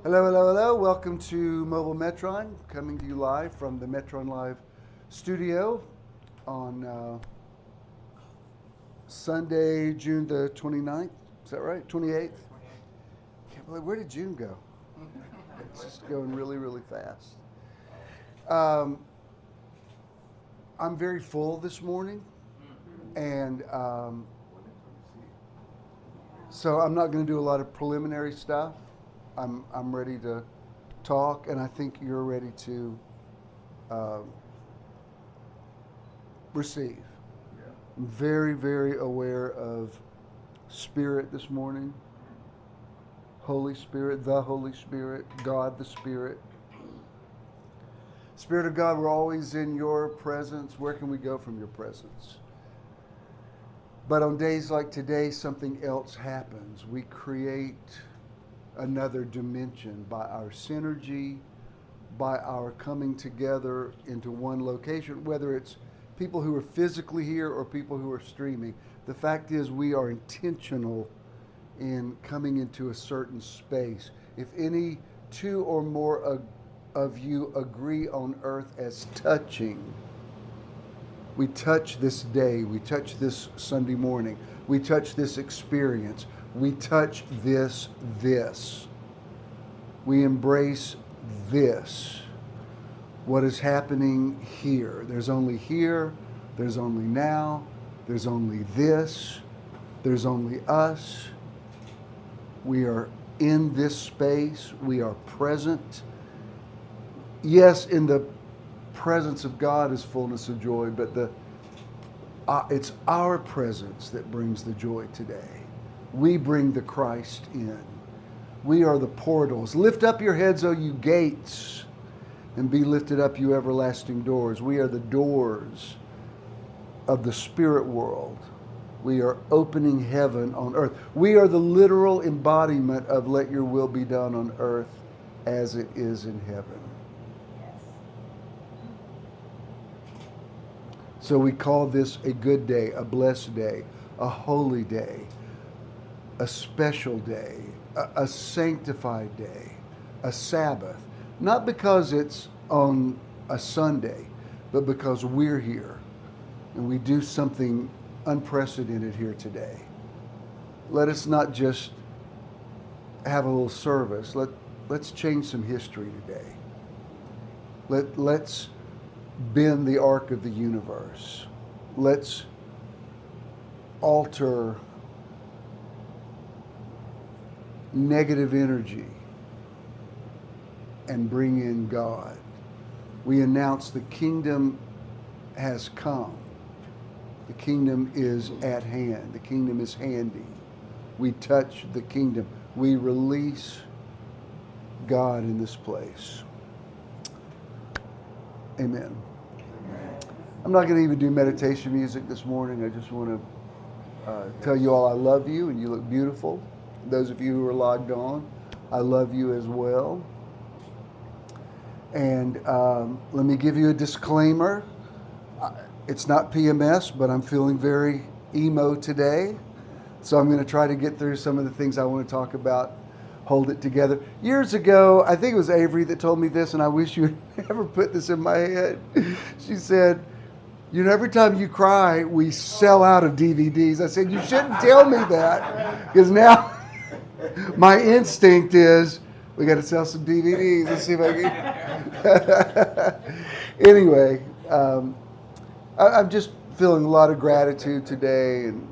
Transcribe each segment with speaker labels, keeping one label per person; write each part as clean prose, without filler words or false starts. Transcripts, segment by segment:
Speaker 1: Hello, hello, hello. Welcome to Mobile Metron, coming to you live from the Metron Live studio on Sunday, June the 29th. Is that right? 28th? Can't believe, where did June go? It's just going really, really fast. I'm very full this morning, and so I'm not going to do a lot of preliminary stuff. I'm ready to talk, and I think you're ready to receive. I'm very, very aware of Spirit this morning. Holy Spirit, the Holy Spirit, God the Spirit. Spirit of God, we're always in your presence. Where can we go from your presence? But on days like today, something else happens. We create another dimension by our synergy, by our coming together into one location, whether it's people who are physically here or people who are streaming. The fact is we are intentional in coming into a certain space. If any two or more of you agree on earth as touching, we touch this day, we touch this Sunday morning, we touch this experience, we touch this. We embrace this. What is happening here? There's only here, there's only now, there's only this, there's only us. We are in this space, we are present. Yes, in the presence of God is fullness of joy, but it's our presence that brings the joy today. We bring the Christ in. We are the portals. Lift up your heads, O you gates, and be lifted up, you everlasting doors. We are the doors of the spirit world. We are opening heaven on earth. We are the literal embodiment of let your will be done on earth as it is in heaven. So we call this a good day, a blessed day, a holy day, a special day, a sanctified day, a Sabbath. Not because it's on a Sunday, but because we're here and we do something unprecedented here today. Let us not just have a little service. Let's change some history today. Let's bend the arc of the universe. Let's alter negative energy and bring in God. We announce the kingdom has come. The kingdom is at hand. The kingdom is handy. We touch the kingdom. We release God in this place. Amen. I'm not going to even do meditation music this morning. I just want to tell you all I love you and you look beautiful. Those of you who are logged on, I love you as well. And let me give you a disclaimer. It's not PMS, but I'm feeling very emo today. So I'm going to try to get through some of the things I want to talk about, hold it together. Years ago, I think it was Avery that told me this, and I wish you had never put this in my head. She said, you know, every time you cry, we sell out of DVDs. I said, you shouldn't tell me that, because now my instinct is, we got to sell some DVDs. Let's see if I can. Anyway, I'm just feeling a lot of gratitude today, and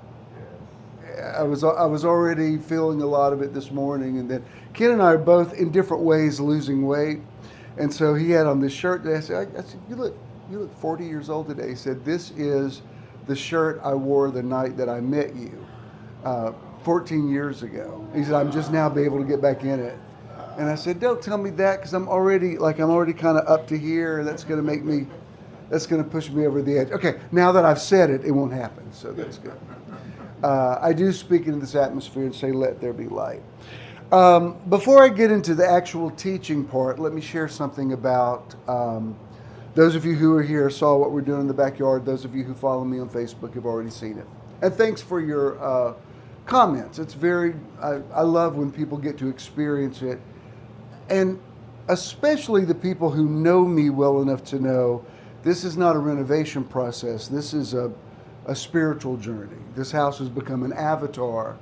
Speaker 1: I was already feeling a lot of it this morning. And then Ken and I are both in different ways losing weight, and so he had on this shirt today. I said, you look 40 years old today. He said, this is the shirt I wore the night that I met you 14 years ago. He said, I'm just now be able to get back in it. And I said, don't tell me that, because I'm already kind of up to here, and that's going to push me over the edge. Okay, now that I've said it, it won't happen, so that's good. I do speak into this atmosphere and say, let there be light. Before I get into the actual teaching part, let me share something about those of you who are here saw what we're doing in the backyard. Those of you who follow me on Facebook have already seen it. And thanks for your comments. It's very, I love when people get to experience it And especially the people who know me well enough to know this is not a renovation process. This is a spiritual journey. This house has become an avatar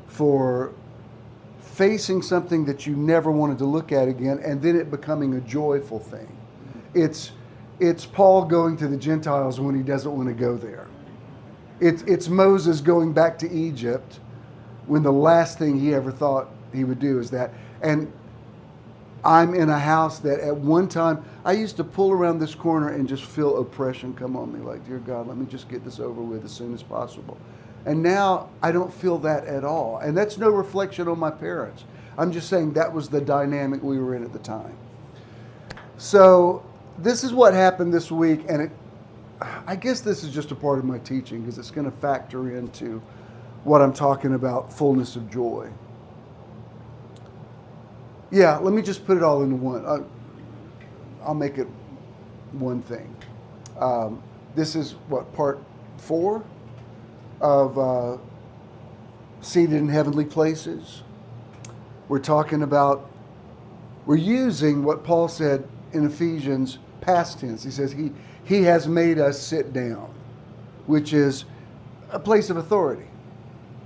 Speaker 1: for facing something that you never wanted to look at again, and then it becoming a joyful thing. It's Paul going to the Gentiles when he doesn't want to go there. It's Moses going back to Egypt when the last thing he ever thought he would do is that. And I'm in a house that at one time, I used to pull around this corner and just feel oppression come on me. Like, dear God, let me just get this over with as soon as possible. And now I don't feel that at all. And that's no reflection on my parents. I'm just saying that was the dynamic we were in at the time. So this is what happened this week. And I guess this is just a part of my teaching because it's going to factor into what I'm talking about, fullness of joy. Yeah, let me just put it all into one. I'll make it one thing. This is part 4 of Seated in Heavenly Places. We're talking about, we're using what Paul said in Ephesians, past tense. He says he has made us sit down, which is a place of authority.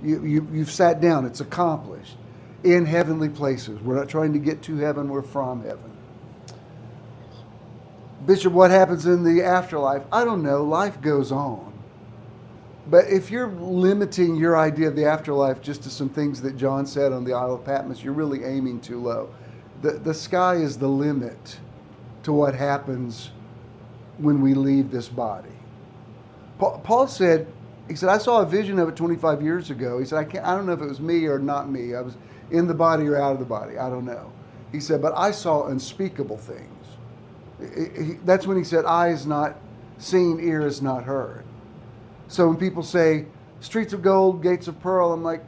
Speaker 1: You've sat down. It's accomplished. In heavenly places. We're not trying to get to heaven, we're from heaven. Bishop, what happens in the afterlife? I don't know. Life goes on. But if you're limiting your idea of the afterlife just to some things that John said on the Isle of Patmos, you're really aiming too low. The sky is the limit to what happens when we leave this body. Paul said, he said, I saw a vision of it 25 years ago. He said, I don't know if it was me or not me. I was in the body or out of the body. I don't know. He said, but I saw unspeakable things. That's when he said, eye is not seen, ear is not heard. So when people say, streets of gold, gates of pearl, I'm like,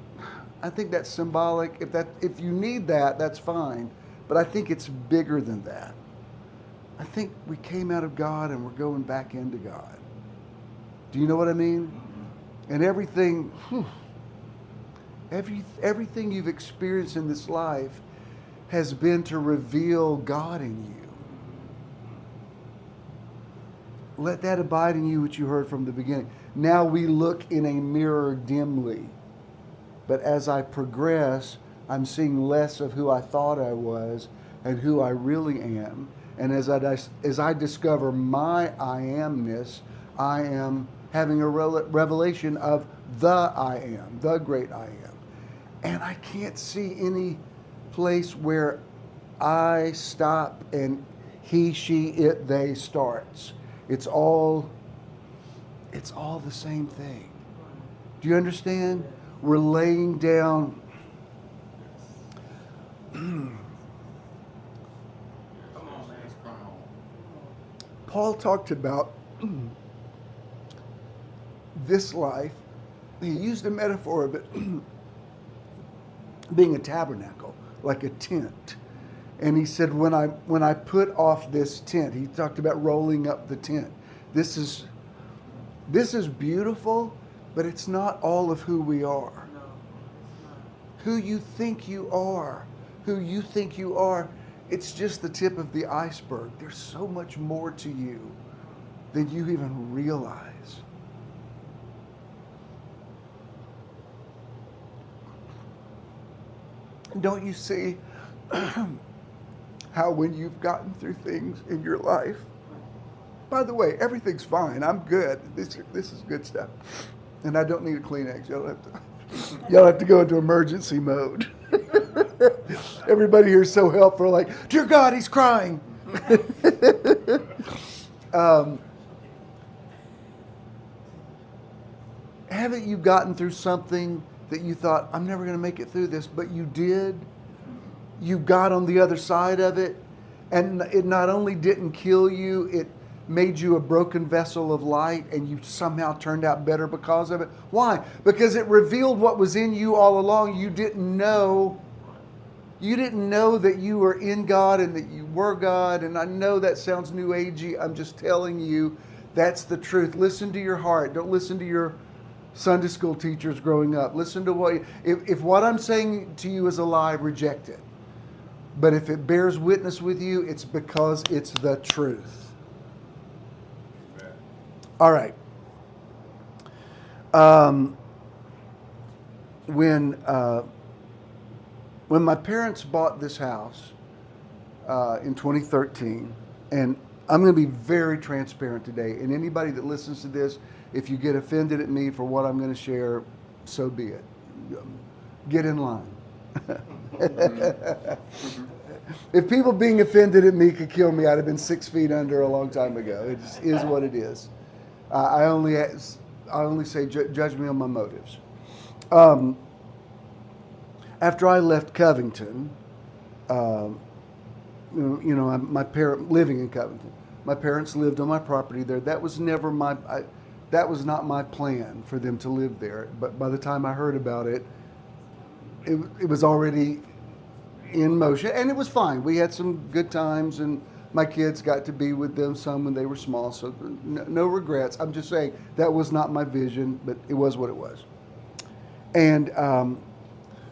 Speaker 1: I think that's symbolic. If you need that, that's fine. But I think it's bigger than that. I think we came out of God and we're going back into God. Do you know what I mean? And everything you've experienced in this life has been to reveal God in you. Let that abide in you which you heard from the beginning. Now we look in a mirror dimly, but as I progress, I'm seeing less of who I thought I was and who I really am. And as I discover my I amness, I am having a revelation of the I am, the great I am. And I can't see any place where I stop and he, she, it, they starts. It's all the same thing. Do you understand? We're laying down. Paul talked about this life. He used a metaphor of it being a tabernacle, like a tent. And he said, when I put off this tent, he talked about rolling up the tent. This is beautiful, but it's not all of who we are.
Speaker 2: No, it's not.
Speaker 1: Who you think you are, it's just the tip of the iceberg. There's so much more to you than you even realize. Don't you see how when you've gotten through things in your life, by the way, everything's fine. I'm good. This is good stuff. And I don't need a Kleenex. Y'all have to go into emergency mode. Everybody here is so helpful. Like, dear God, he's crying. Haven't you gotten through something that you thought, I'm never going to make it through this, but you did? You got on the other side of it, and it not only didn't kill you, it made you a broken vessel of light, and you somehow turned out better because of it. Why? Because it revealed what was in you all along. You didn't know that you were in God and that you were God. And I know that sounds new agey. I'm just telling you that's the truth. Listen to your heart. Don't listen to your Sunday school teachers growing up. Listen to if what I'm saying to you is a lie, reject it. But if it bears witness with you, it's because it's the truth.
Speaker 3: Amen.
Speaker 1: All right. When my parents bought this house in 2013, and I'm going to be very transparent today, and anybody that listens to this, if you get offended at me for what I'm going to share, so be it. Get in line. If people being offended at me could kill me, I'd have been 6 feet under a long time ago. It just is what it is. I only say judge me on my motives. After I left Covington, my parent living in Covington, my parents lived on my property there. That was never that was not my plan for them to live there. But by the time I heard about it, it was already in motion, and it was fine. We had some good times, and my kids got to be with them some when they were small, so no regrets. I'm just saying that was not my vision, but it was what it was. And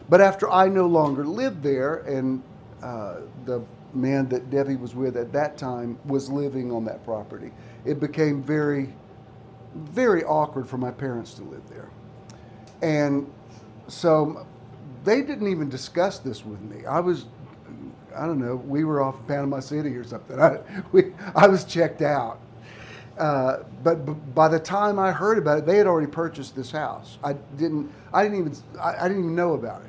Speaker 1: but after I no longer lived there, and the man that Debbie was with at that time was living on that property, it became very, very awkward for my parents to live there. And so they didn't even discuss this with me. I don't know, we were off in Panama City or something. I was checked out. But by the time I heard about it, they had already purchased this house. I didn't even know about it.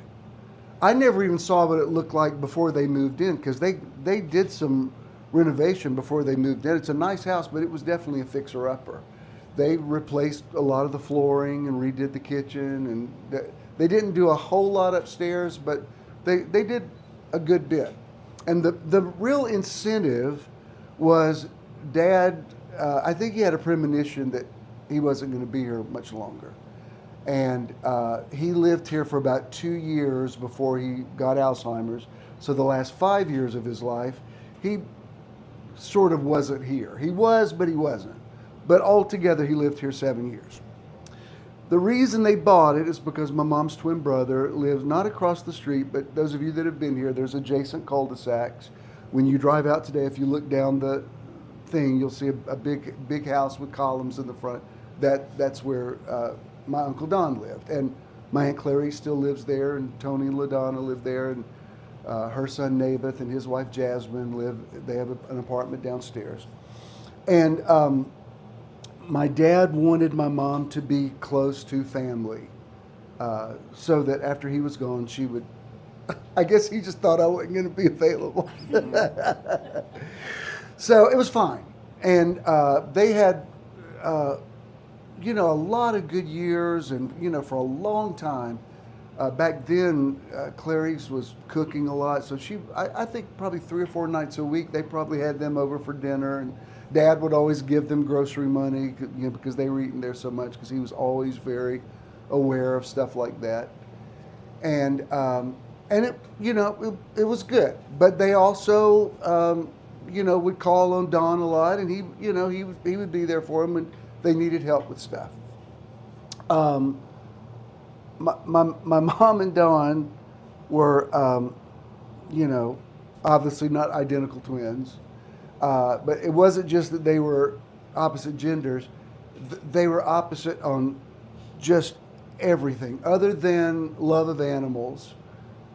Speaker 1: I never even saw what it looked like before they moved in, because they did some renovation before they moved in. It's a nice house, but it was definitely a fixer-upper. They replaced a lot of the flooring and redid the kitchen, and they didn't do a whole lot upstairs, but they did a good bit. And the real incentive was Dad, I think he had a premonition that he wasn't going to be here much longer. And he lived here for about 2 years before he got Alzheimer's. So the last 5 years of his life, he sort of wasn't here. He was, but he wasn't. But altogether, he lived here 7 years. The reason they bought it is because my mom's twin brother lives not across the street, but those of you that have been here, there's adjacent cul-de-sacs. When you drive out today, if you look down the thing, you'll see a big house with columns in the front. That's where my Uncle Don lived. And my Aunt Clarice still lives there, and Tony and LaDonna live there, and her son Naboth and his wife Jasmine live. They have an apartment downstairs. And my dad wanted my mom to be close to family, so that after he was gone, she would, I guess he just thought I wasn't going to be available. So it was fine. And they had, a lot of good years, and, for a long time. Back then, Clarice was cooking a lot, so I think probably 3 or 4 nights a week, they probably had them over for dinner, and Dad would always give them grocery money, because they were eating there so much, because he was always very aware of stuff like that. And it, it was good. But they also, would call on Don a lot, and he would be there for them when they needed help with stuff. My mom and Don were, obviously not identical twins. But it wasn't just that they were opposite genders. They were opposite on just everything. Other than love of animals,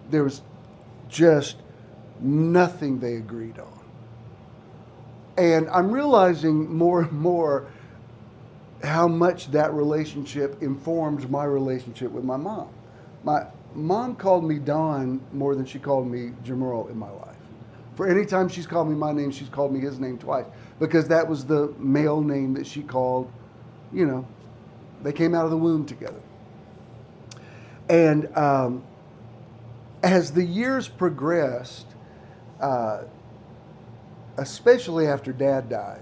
Speaker 1: there was just nothing they agreed on. And I'm realizing more and more how much that relationship informed my relationship with my mom. My mom called me Don more than she called me Jamerl in my life. For any time she's called me my name, she's called me his name twice, because that was the male name that she called, they came out of the womb together. And as the years progressed, especially after Dad died,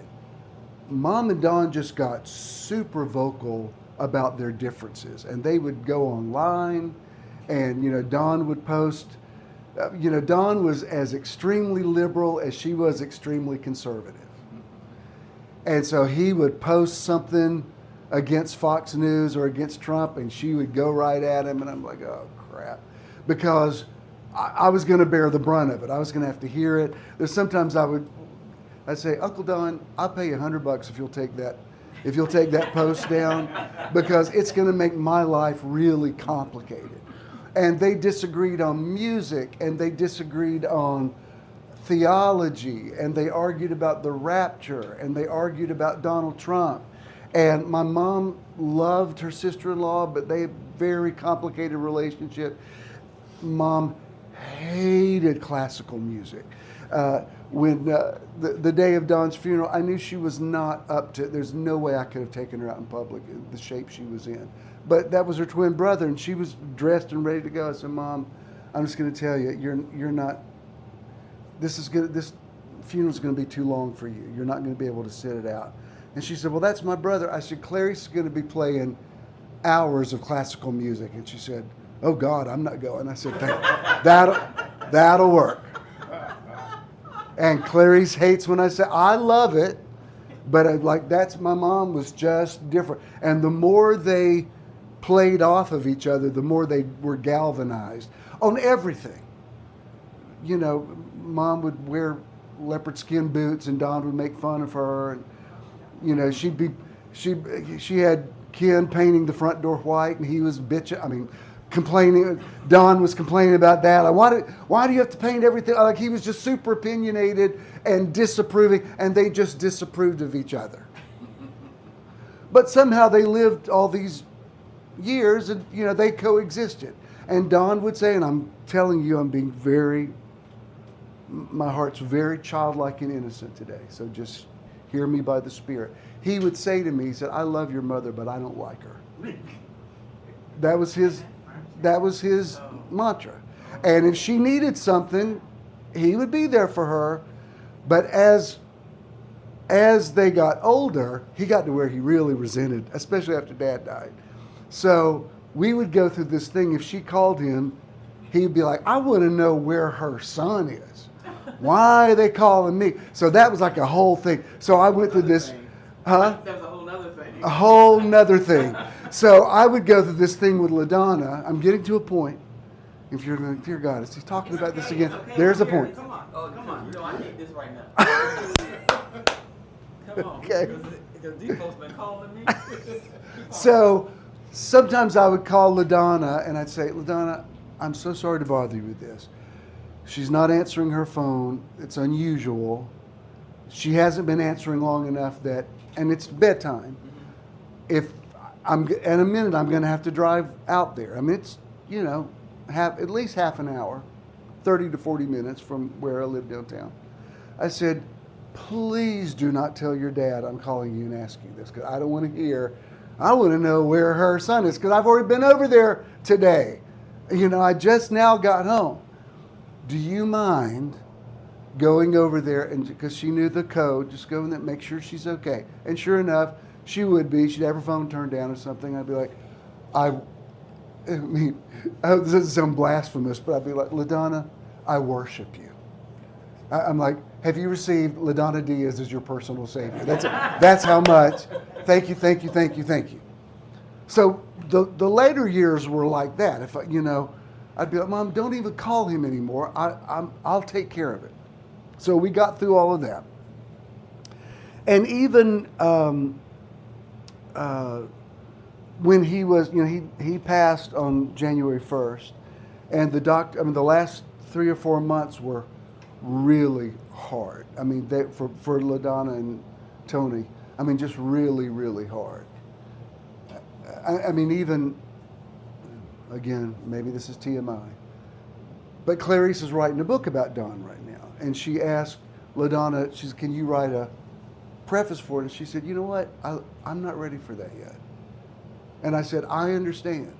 Speaker 1: Mom and Don just got super vocal about their differences. And they would go online, and, Don would post, Don was as extremely liberal as she was extremely conservative. And so he would post something against Fox News or against Trump, and she would go right at him, and I'm like, oh, crap. Because I was going to bear the brunt of it. I was going to have to hear it. There's sometimes I'd say, Uncle Don, I'll pay you $100 if you'll take that post down, because it's going to make my life really complicated. And they disagreed on music, and they disagreed on theology, and they argued about the rapture, and they argued about Donald Trump. And my mom loved her sister-in-law, but they had a very complicated relationship. Mom hated classical music. When the day of Don's funeral, I knew she was not up to it. There's no way I could have taken her out in public in the shape she was in. But that was her twin brother, and she was dressed and ready to go. I said, Mom, I'm just going to tell you, you're not. This funeral's going to be too long for you. You're not going to be able to sit it out. And she said, well, that's my brother. I said, Clarice is going to be playing hours of classical music. And she said, oh God, I'm not going. I said, that'll work. And Clarice hates when I say, I love it, but my mom was just different. And the more they played off of each other, the more they were galvanized on everything. You know, Mom would wear leopard skin boots, and Don would make fun of her. And, you know, she had Ken painting the front door white, and he was complaining. Don was complaining about that. Why do you have to paint everything? Like, he was just super opinionated and disapproving, and they just disapproved of each other. But somehow they lived all these years, and you know, they coexisted. And Don would say, and I'm telling you, my heart's very childlike and innocent today, so just hear me by the Spirit. He would say to me, he said, I love your mother, but I don't like her. That was his mantra. And if she needed something, he would be there for her. But as they got older, he got to where he really resented, especially after Dad died. So we would go through this thing. If she called him, he'd be like, I want to know where her son is. Why are they calling me? So that was like a whole thing. So I went through this. Huh?
Speaker 2: That was a whole nother thing.
Speaker 1: A whole nother thing. So I would go through this thing with LaDonna. I'm getting to a point. If you're going, dear God, is he talking about this again?
Speaker 2: Okay,
Speaker 1: There's a point.
Speaker 2: Come on. Oh, come on. You know, I need this right now. Come on.
Speaker 1: Okay.
Speaker 2: Because these folks been calling me.
Speaker 1: So sometimes I would call LaDonna and I'd say, LaDonna, I'm so sorry to bother you with this. She's not answering her phone. It's unusual. She hasn't been answering long enough and it's bedtime. If in a minute, I'm going to have to drive out there. I mean, it's, you know, at least half an hour, 30 to 40 minutes from where I live downtown. I said, please do not tell your dad I'm calling you and asking this, because I don't want to hear. I want to know where her son is, because I've already been over there today. You know, I just now got home. Do you mind going over there? And because she knew the code, just go in there, make sure she's okay. And sure enough, she would be. She'd have her phone turned down or something. I'd be like, I mean, this doesn't sound blasphemous, but I'd be like, LaDonna, I worship you. I'm like, have you received LaDonna Diaz as your personal savior? That's how much. Thank you, thank you, thank you, thank you. So the later years were like that. If you know, I'd be like, Mom, don't even call him anymore. I'll take care of it. So we got through all of that. And even when he was, you know, he passed on January 1st, and the last 3 or 4 months were really hard. I mean, for LaDonna and Tony, I mean, just really, really hard. I mean, even, again, maybe this is TMI, but Clarice is writing a book about Don right now, and she asked LaDonna, she said, can you write a preface for it? And she said, you know what, I'm not ready for that yet. And I said, I understand.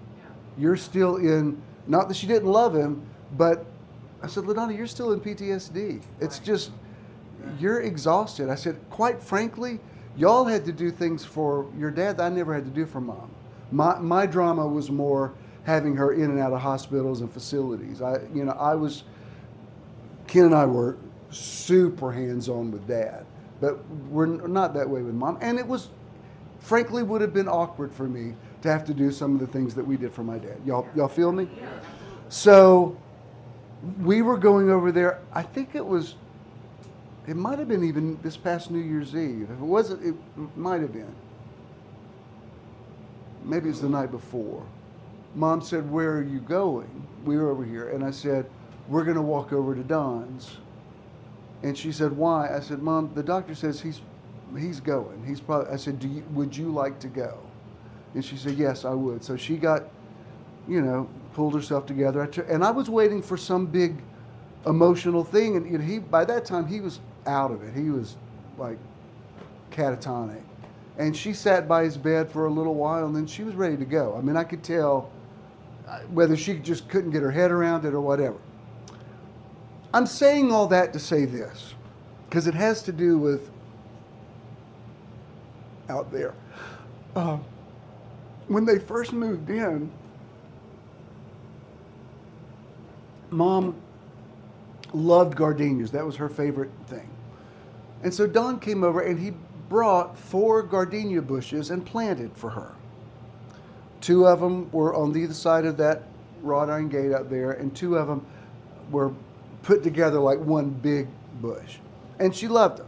Speaker 1: You're still in, not that she didn't love him, but I said, LaDonna, you're still in PTSD. It's just, you're exhausted. I said, quite frankly, y'all had to do things for your dad that I never had to do for Mom. My drama was more having her in and out of hospitals and facilities. Ken and I were super hands-on with Dad, but we're not that way with Mom. And it was, frankly, would have been awkward for me to have to do some of the things that we did for my dad. Y'all feel me? So we were going over there. I think it might have been even this past New Year's Eve. If it wasn't, it might have been. Maybe it's the night before. Mom said, "Where are you going?" We were over here. And I said, "We're going to walk over to Don's." And she said, "Why?" I said, "Mom, the doctor says he's going. He's probably." I said, "Would you like to go?" And she said, "Yes, I would." So she got, pulled herself together. And I was waiting for some big emotional thing. And by that time, he was out of it. He was like catatonic. And she sat by his bed for a little while, and then she was ready to go. I mean, I could tell whether she just couldn't get her head around it or whatever. I'm saying all that to say this, because it has to do with out there. When they first moved in, Mom loved gardenias. That was her favorite thing. And so Don came over and he brought 4 gardenia bushes and planted for her. 2 of them were on either side of that wrought iron gate out there, and 2 of them were put together like one big bush. And she loved them.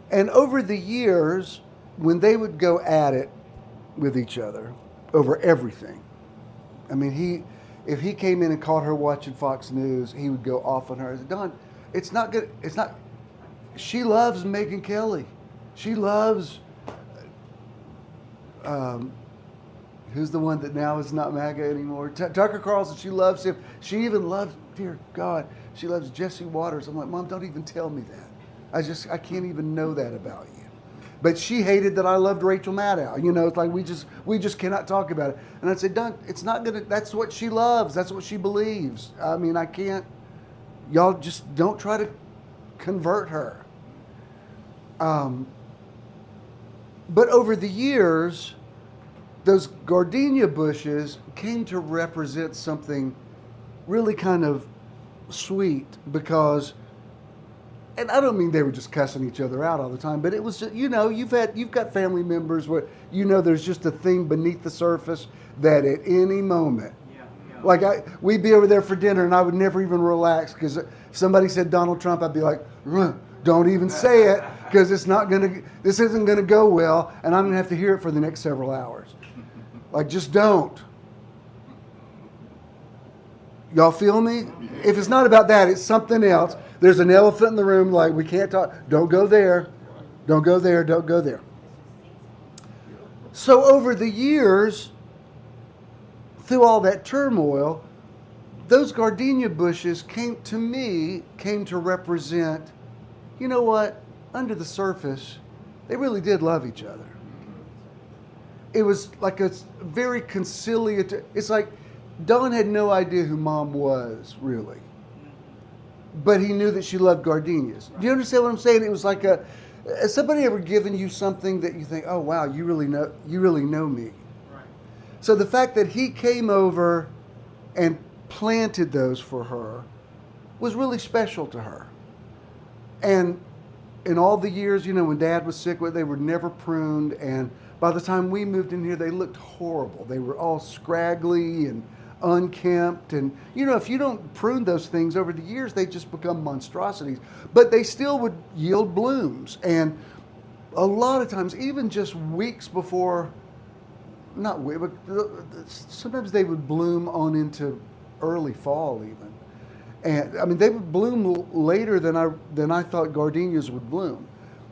Speaker 1: And over the years, when they would go at it with each other over everything, I mean, if he came in and caught her watching Fox News, he would go off on her. I said, "Don, it's not good. It's not." She loves Megyn Kelly. She loves. Who's the one that now is not MAGA anymore? Tucker Carlson. She loves him. She even loves, dear God, she loves Jesse Waters. I'm like, "Mom, don't even tell me that. I can't even know that about you." But she hated that I loved Rachel Maddow. It's like we just cannot talk about it. And I said, "Don, it's not gonna. That's what she loves. That's what she believes. I mean, I can't. Y'all just don't try to convert her." But over the years, those gardenia bushes came to represent something really kind of sweet, because, and I don't mean they were just cussing each other out all the time, but it was just, you've got family members where, there's just a thing beneath the surface that at any moment, like we'd be over there for dinner and I would never even relax, because if somebody said Donald Trump, I'd be like, "Don't even say it, because this isn't gonna go well, and I'm gonna have to hear it for the next several hours." Like, just don't. Y'all feel me? If it's not about that, it's something else. There's an elephant in the room, like, we can't talk. Don't go there. Don't go there. Don't go there. So over the years, through all that turmoil, those gardenia bushes came to represent, you know what? Under the surface, they really did love each other. It was like a very conciliatory. It's like Don had no idea who Mom was, really. But he knew that she loved gardenias. Do you understand what I'm saying? It was like has somebody ever given you something that you think, "Oh wow, you really know me."
Speaker 2: Right.
Speaker 1: So the fact that he came over and planted those for her was really special to her. And in all the years, when Dad was sick, they were never pruned, and by the time we moved in here, they looked horrible. They were all scraggly and unkempt, and if you don't prune those things over the years, they just become monstrosities. But they still would yield blooms, and a lot of times, even just weeks before, not weeks, but sometimes they would bloom on into early fall even. And I mean, they would bloom later than I thought gardenias would bloom.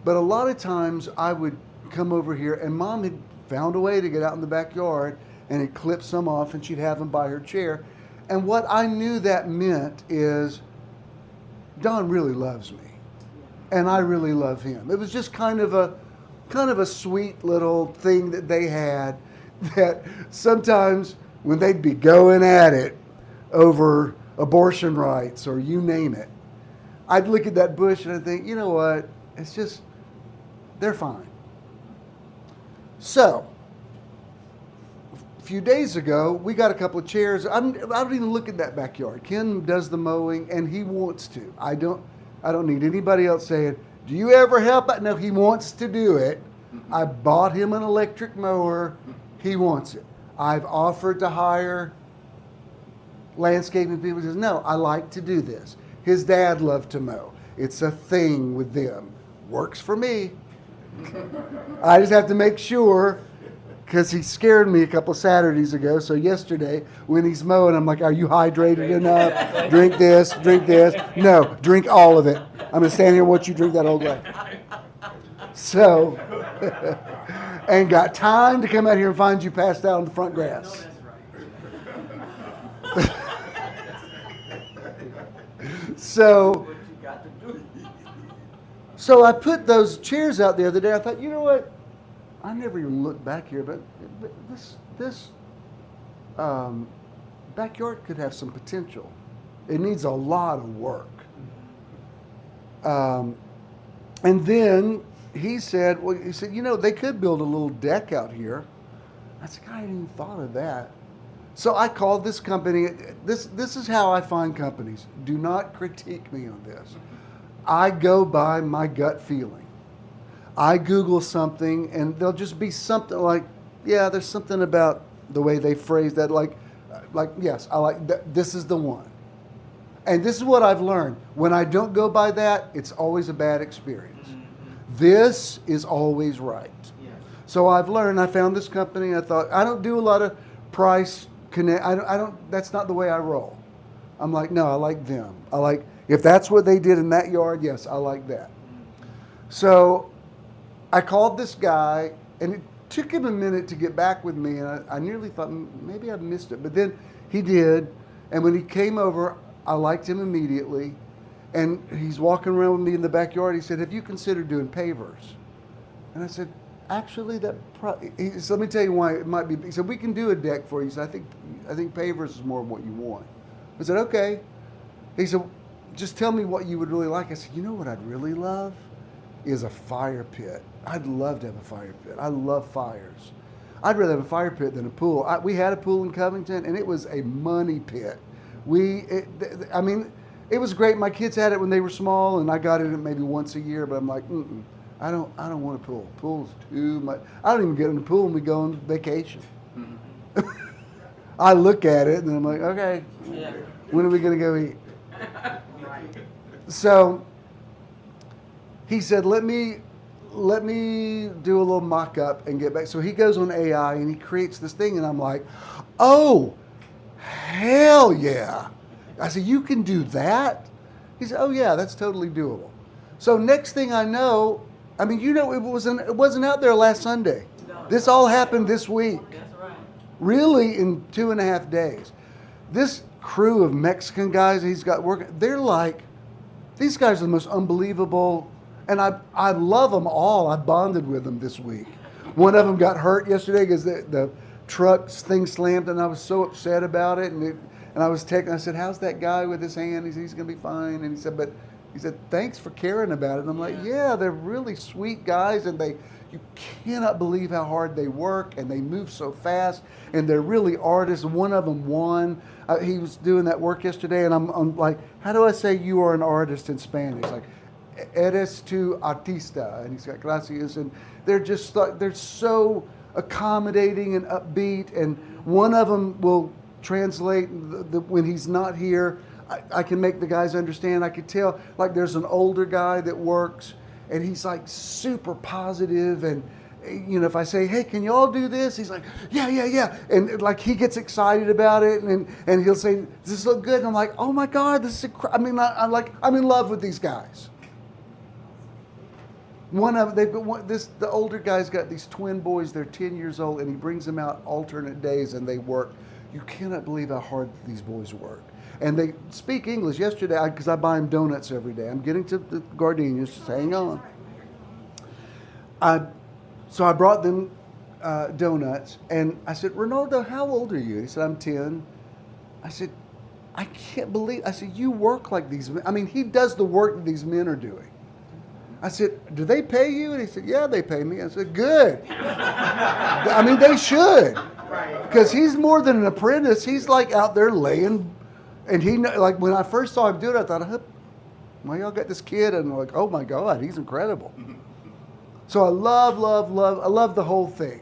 Speaker 1: But a lot of times I would come over here, and Mom had found a way to get out in the backyard and had clipped some off, and she'd have them by her chair. And what I knew that meant is, Don really loves me, and I really love him. It was just kind of a sweet little thing that they had, that sometimes when they'd be going at it over abortion rights or you name it, I'd look at that bush and I'd think, you know what, it's just, they're fine. So, a few days ago, we got a couple of chairs. I don't even look at that backyard. Ken does the mowing, and he wants to. I don't need anybody else saying, "Do you ever help out?" No, he wants to do it. I bought him an electric mower. He wants it. I've offered to hire landscaping people. He says, no, I like to do this. His dad loved to mow. It's a thing with them. Works for me. I just have to make sure, because he scared me a couple Saturdays ago. So yesterday, when he's mowing, I'm like, are you hydrated enough? Drink this, drink this. No, drink all of it. I'm going to stand here and watch you drink that whole glass. So, and got time to come out here and find you passed out on the front grass.
Speaker 2: That's right.
Speaker 1: So,
Speaker 2: What you got to do.
Speaker 1: so I put those chairs out the other day. I thought, you know what? I never even looked back here, but this backyard could have some potential. It needs a lot of work. And then he said, you know, they could build a little deck out here. I said, I hadn't even thought of that. So I called this company. This is how I find companies. Do not critique me on this. I go by my gut feeling. I Google something, and there'll just be something like, yeah, there's something about the way they phrase that, like yes, I like that. This is the one. And this is what I've learned. When I don't go by that, it's always a bad experience. This is always right.
Speaker 2: Yeah.
Speaker 1: So I've learned. I found this company. I thought, I don't do a lot of price connect. I don't. That's not the way I roll. I'm like, no, I like them. I like, if that's what they did in that yard, yes, I like that. So I called this guy, and it took him a minute to get back with me, and I nearly thought maybe I missed it. But then he did, and when he came over, I liked him immediately. And he's walking around with me in the backyard. He said, have you considered doing pavers? And I said, actually, he said, let me tell you why it might be. He said, we can do a deck for you. He said, I think pavers is more what you want. I said, okay. He said, just tell me what you would really like. I said, you know what I'd really love is a fire pit. I'd love to have a fire pit. I love fires. I'd rather have a fire pit than a pool. We had a pool in Covington, and it was a money pit. It was great. My kids had it when they were small, and I got it maybe once a year. But I'm like, I don't want a pool. Pool's too much. I don't even get in the pool when we go on vacation. I look at it and I'm like, okay,
Speaker 2: Yeah.
Speaker 1: when are we going to go eat?
Speaker 2: Right.
Speaker 1: So he said, let me do a little mock-up and get back. So he goes on AI and he creates this thing, and I'm like, oh, hell yeah. I said, you can do that? He said, oh yeah, that's totally doable. So next thing I know, it wasn't out there last Sunday.
Speaker 2: No.
Speaker 1: This all happened this week.
Speaker 2: That's right.
Speaker 1: Really in 2.5 days. This crew of Mexican guys he's got working, they're like, these guys are the most unbelievable, and I love them all. I bonded with them this week. One of them got hurt yesterday because the truck's thing slammed, and I was so upset about it, and I was texting. I said, how's that guy with his hand? He's going to be fine. And he said, thanks for caring about it. And I'm like, yeah, they're really sweet guys, and you cannot believe how hard they work, and they move so fast, and they're really artists. One of them won. He was doing that work yesterday, and I'm like, how do I say you are an artist in Spanish? Like, eres tu artista. And he's got gracias. And they're just like, they're so accommodating and upbeat. And one of them will translate when he's not here. I can make the guys understand. I could tell, like, there's an older guy that works, and he's like super positive, and if I say, hey, can y'all do this? He's like, yeah. And like, he gets excited about it, and he'll say, does this look good? And I'm like, oh my God, I'm in love with these guys. The older guy's got these twin boys. They're 10 years old, and he brings them out alternate days, and they work. You cannot believe how hard these boys work. And they speak English. Yesterday, because I buy them donuts every day. I'm getting to the gardenias. Just hang on. So I brought them donuts, and I said, Ronaldo, how old are you? He said, I'm 10. I said, I can't believe. I said, you work like these men. He does the work that these men are doing. I said, do they pay you? And he said, yeah, they pay me. I said, good. They should. Because he's more than an apprentice. He's like out there laying. And like, when I first saw him do it, I thought, well, y'all got this kid. And I'm like, oh my God, he's incredible. So I love the whole thing.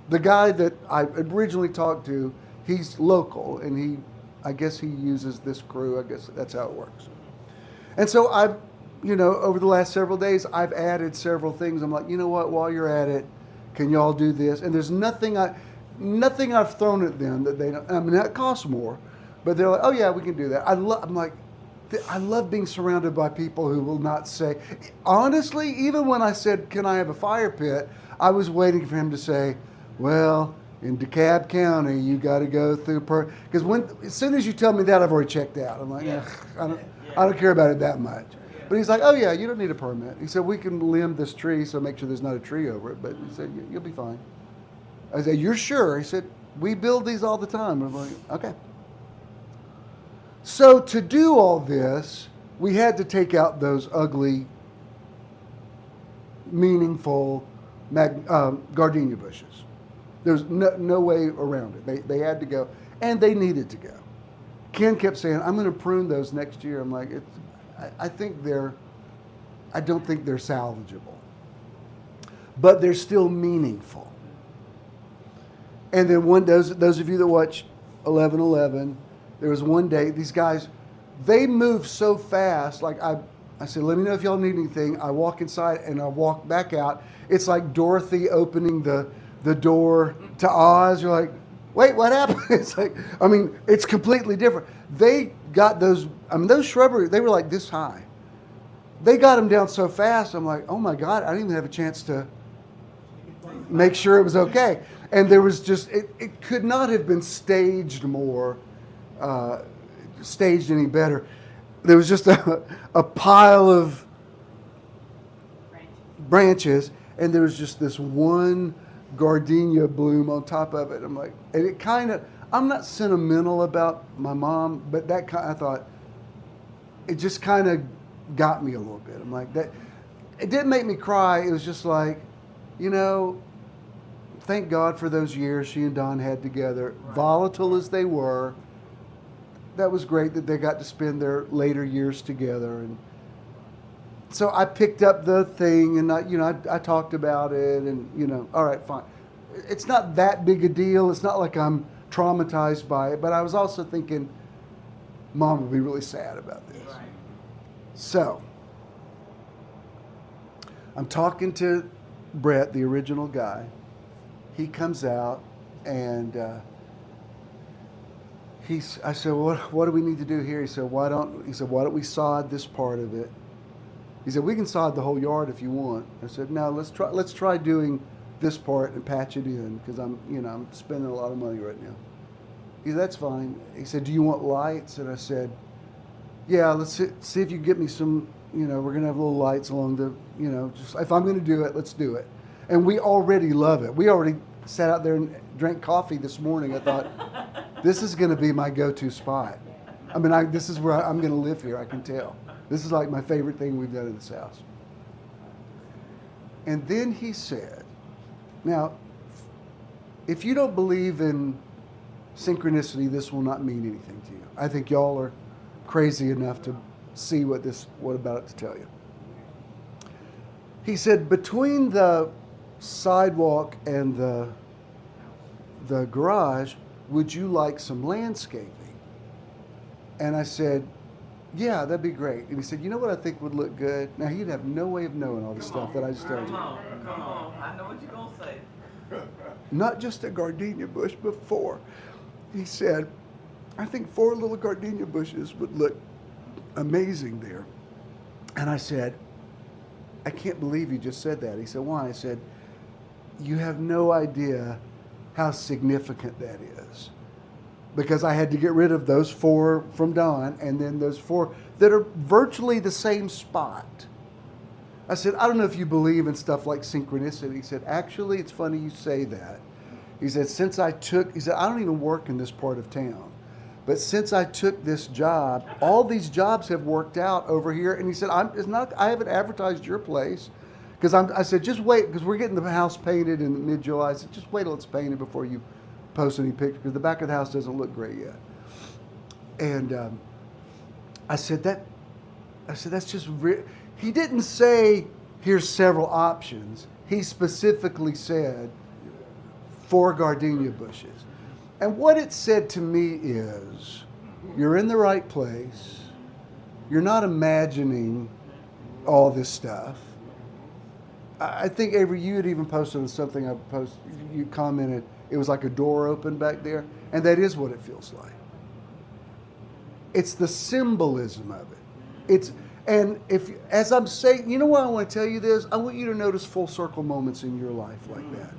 Speaker 1: The guy that I originally talked to, he's local, and I guess he uses this crew. I guess that's how it works. And so I've, over the last several days, I've added several things. I'm like, you know what? While you're at it, can y'all do this? And there's nothing I've thrown at them that they don't. I mean, that costs more, but they're like, oh yeah, we can do that. I'm like, I love being surrounded by people who will not say. Honestly, even when I said, can I have a fire pit? I was waiting for him to say, well, in DeKalb County, you got to go through because as soon as you tell me that, I've already checked out. I'm like, I don't care about it that much. But he's like, oh yeah, you don't need a permit. He said, we can limb this tree, so make sure there's not a tree over it. But he said, you'll be fine. I said, you're sure? He said, we build these all the time. I'm like, okay. So to do all this, we had to take out those ugly, meaningful gardenia bushes. There's no way around it. They had to go, and they needed to go. Ken kept saying, I'm going to prune those next year. I'm like, I don't think they're salvageable. But they're still meaningful. And then those of you that watch 11/11, there was one day, these guys, they moved so fast. Like I said, let me know if y'all need anything. I walk inside and I walk back out. It's like Dorothy opening the door to Oz. You're like, wait, what happened? It's like, it's completely different. They got those shrubbery, they were like this high. They got them down so fast, I'm like, oh my God, I didn't even have a chance to make sure it was okay. And there was just, it could not have been staged more, staged any better. There was just a pile of branches, and there was just this one gardenia bloom on top of it. I'm like, and it kind of, I'm not sentimental about my mom, but I thought, it just kind of got me a little bit. I'm like, that, it didn't make me cry. It was just like, thank God for those years she and Don had together, volatile as they were. That was great that they got to spend their later years together. And so I picked up the thing, and I talked about it, and all right, fine. It's not that big a deal. It's not like I'm traumatized by it, but I was also thinking, Mom would be really sad about this. Right. So I'm talking to Brett, the original guy. He comes out, and I said, what do we need to do here? He said, why don't we sod this part of it? He said, we can sod the whole yard if you want. I said, no, let's try doing this part and patch it in, because I'm spending a lot of money right now. He said, that's fine. He said, do you want lights? And I said, yeah, let's see if you can get me some, we're going to have little lights along the, just if I'm going to do it, let's do it. And we already love it. We already sat out there and drank coffee this morning. I thought, this is going to be my go-to spot. This is where I'm going to live here, I can tell. This is like my favorite thing we've done in this house. And then he said, now, if you don't believe in synchronicity, this will not mean anything to you. I think y'all are crazy enough to see what about it to tell you. He said, between the sidewalk and the garage, would you like some landscaping? And I said, yeah, that'd be great. And he said, you know what I think would look good? Now, he'd have no way of knowing all the stuff that I just told you.
Speaker 2: Come on. I know what you're going to say.
Speaker 1: Not just a gardenia bush, but 4. He said, I think 4 little gardenia bushes would look amazing there. And I said, I can't believe you just said that. He said, why? I said, you have no idea how significant that is. Because I had to get rid of those 4 from Don, and then those 4 that are virtually the same spot. I said, I don't know if you believe in stuff like synchronicity. He said, actually, it's funny you say that. He said, I don't even work in this part of town. But since I took this job, all these jobs have worked out over here. And he said, I haven't advertised your place. Because I said, just wait, because we're getting the house painted in mid-July. I said, just wait till it's painted before you post any pictures, because the back of the house doesn't look great yet. And I said, that's just he didn't say, here's several options. He specifically said 4 gardenia bushes. And what it said to me is, You're in the right place. You're not imagining all this stuff. I think, Avery, you had even posted on something I posted. You commented it was like a door open back there, and that is what it feels like. It's the symbolism of it. And if, as I'm saying, you know why I want to tell you this? I want you to notice full circle moments in your life like that.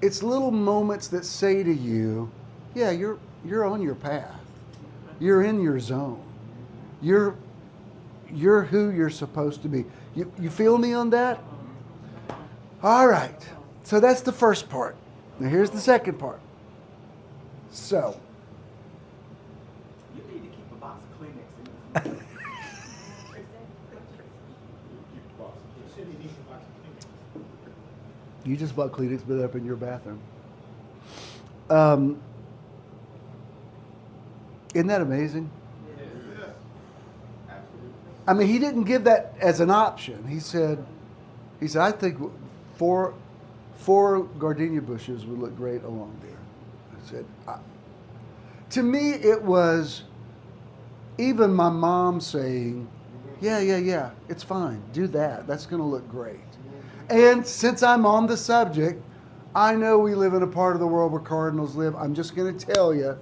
Speaker 1: It's little moments that say to you, yeah, you're on your path. You're in your zone. You're who you're supposed to be. You feel me on that? All right. So that's the first part. Now here's the second part. So.
Speaker 2: You need to keep a box of Kleenex in this.
Speaker 1: You just bought Kleenex, but up in your bathroom. Isn't that amazing?
Speaker 3: Yeah. Absolutely.
Speaker 1: I mean, he didn't give that as an option. He said, I think four gardenia bushes would look great along there. I said, to me, it was even my mom saying, yeah, it's fine. Do that. That's going to look great. And since I'm on the subject, I know we live in a part of the world where cardinals live. I'm just going to tell you,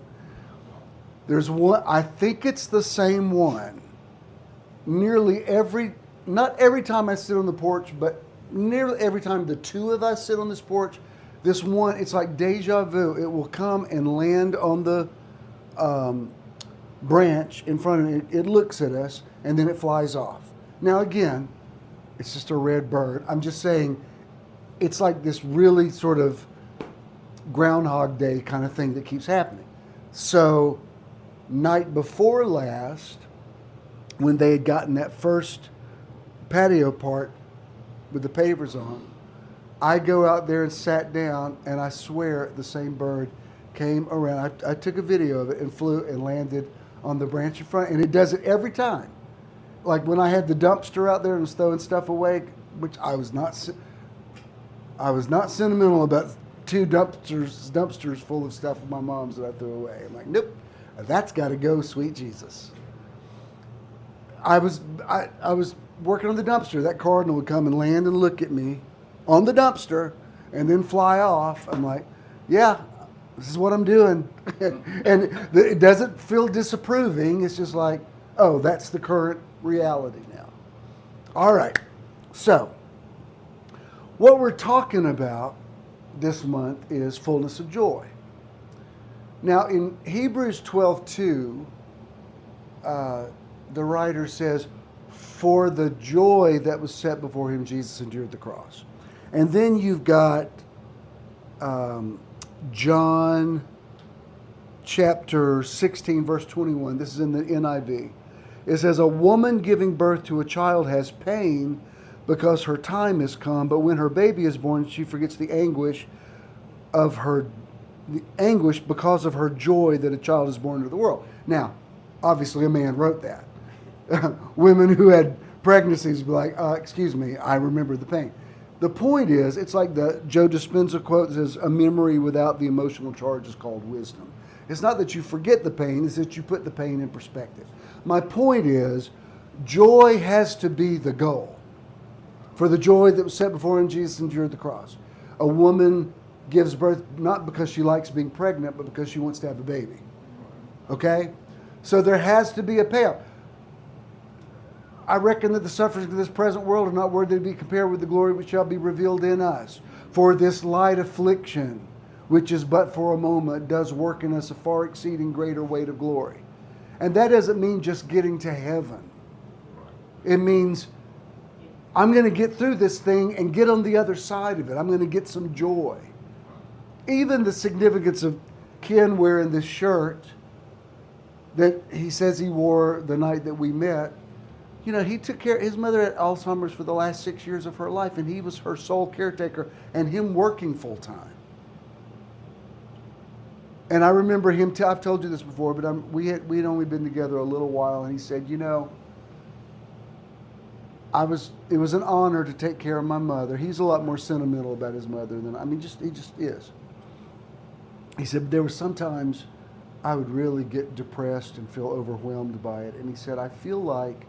Speaker 1: there's one, I think it's the same one. Not every time I sit on the porch, but nearly every time the two of us sit on this porch, this one, it's like deja vu. It will come and land on the branch in front of it. It looks at us, and then it flies off. Now again, it's just a red bird. I'm just saying, it's like this really sort of Groundhog Day kind of thing that keeps happening. So, night before last, when they had gotten that first patio part with the pavers on, I go out there and sat down, and I swear the same bird came around. I took a video of it and flew and landed on the branch in front, and it does it every time. Like when I had the dumpster out there and was throwing stuff away, which I was not sentimental about two dumpsters full of stuff of my mom's that I threw away. I'm like, nope, that's got to go, sweet Jesus. I was working on the dumpster. That cardinal would come and land and look at me on the dumpster and then fly off. I'm like, yeah, this is what I'm doing. And it doesn't feel disapproving. It's just like, oh, that's the current reality now. All right. So, what we're talking about this month is fullness of joy. Now, in Hebrews 12:2, the writer says, for the joy that was set before him, Jesus endured the cross. And then you've got John chapter 16, verse 21. This is in the NIV. It says, a woman giving birth to a child has pain because her time has come, but when her baby is born, she forgets the anguish because of her joy that a child is born into the world. Now, obviously a man wrote that. Women who had pregnancies be like, excuse me, I remember the pain. The point is, it's like the Joe Dispenza quote that says, a memory without the emotional charge is called wisdom. It's not that you forget the pain, it's that you put the pain in perspective. My point is, joy has to be the goal. For the joy that was set before him, Jesus endured the cross. A woman gives birth not because she likes being pregnant, but because she wants to have a baby. Okay? So there has to be a payoff. I reckon that the sufferings of this present world are not worthy to be compared with the glory which shall be revealed in us. For this light affliction, which is but for a moment, does work in us a far exceeding greater weight of glory. And that doesn't mean just getting to heaven. It means I'm going to get through this thing and get on the other side of it. I'm going to get some joy. Even the significance of Ken wearing this shirt that he says he wore the night that we met. You know, he took care, his mother had Alzheimer's for the last 6 years of her life, and he was her sole caretaker, and him working full time. And I remember him, I've told you this before, but we'd only been together a little while, and he said, you know, it was an honor to take care of my mother. He's a lot more sentimental about his mother than, he just is. He said, there were sometimes I would really get depressed and feel overwhelmed by it. And he said, I feel like,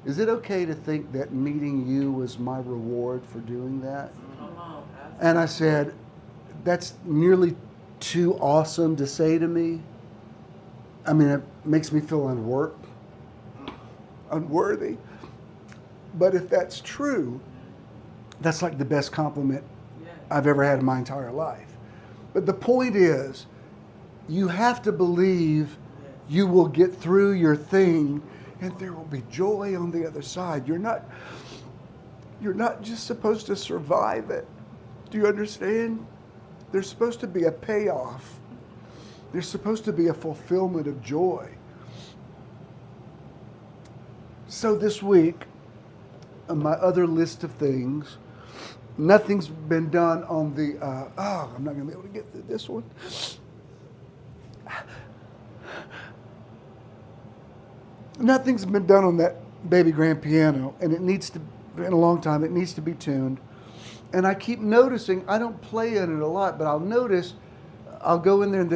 Speaker 1: is it okay to think that meeting you was my reward for doing that?
Speaker 2: Come on, Pastor.
Speaker 1: And I said, that's nearly too awesome to say to me. I mean, it makes me feel unworthy. But if that's true, that's like the best compliment I've ever had in my entire life. But the point is, you have to believe you will get through your thing and there will be joy on the other side. You're not just supposed to survive it. Do you understand? There's supposed to be a payoff. There's supposed to be a fulfillment of joy. So this week, on my other list of things, nothing's been done on the, I'm not going to be able to get through this one. Nothing's been done on that baby grand piano, and it needs to, in a long time, it needs to be tuned. And I keep noticing, I don't play in it a lot, but I'll notice, I'll go in there and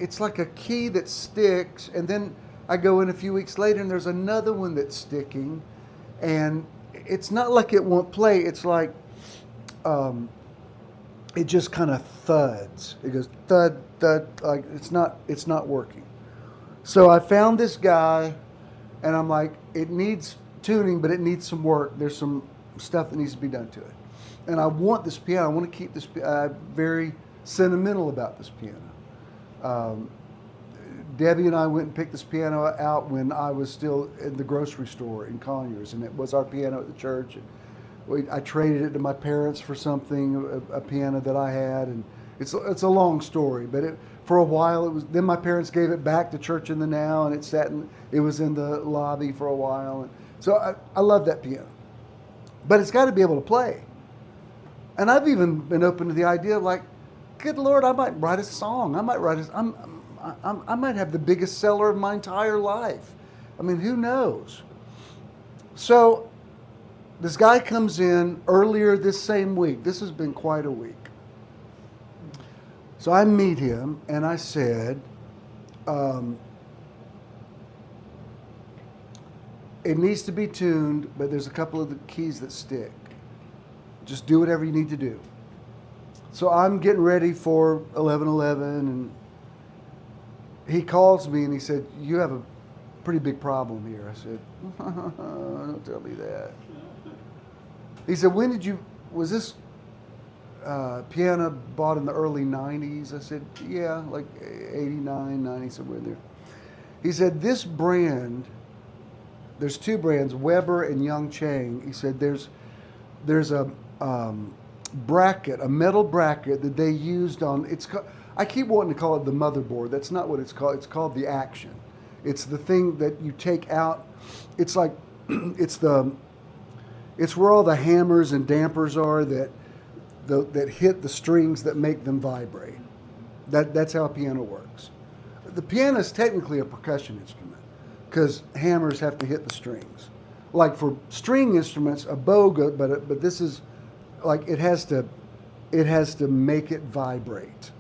Speaker 1: it's like a key that sticks, and then I go in a few weeks later and there's another one that's sticking, and it's not like it won't play, it's like, it just kind of thuds. It goes thud, thud, like it's not working. So I found this guy, and I'm like, it needs tuning, but it needs some work. There's some stuff that needs to be done to it. And I want this piano. I want to keep this. Very sentimental about this piano. Debbie and I went and picked this piano out when I was still in the grocery store in Conyers, and it was our piano at the church. And I traded it to my parents for something, a piano that I had, and it's a long story. But for a while it was. Then my parents gave it back to Church in the Now, and it was in the lobby for a while. And so I love that piano, but it's got to be able to play. And I've even been open to the idea of like, good Lord, I might write a song. I might have the biggest seller of my entire life. I mean, who knows? So this guy comes in earlier this same week. This has been quite a week. So I meet him and I said, it needs to be tuned, but there's a couple of the keys that stick. Just do whatever you need to do. So I'm getting ready for 11:11, and he calls me and he said, you have a pretty big problem here. I said, don't tell me that. He said, was this piano bought in the early 90s? I said, yeah, like 89, 90, somewhere in there. He said, this brand, there's two brands, Weber and Young Chang. He said, there's a bracket, a metal bracket that they used on, I keep wanting to call it the motherboard. That's not what it's called. It's called the action. It's the thing that you take out. It's like, it's where all the hammers and dampers are that hit the strings that make them vibrate. That's how a piano works. The piano is technically a percussion instrument because hammers have to hit the strings. Like for string instruments, a bow but this is like it has to make it vibrate.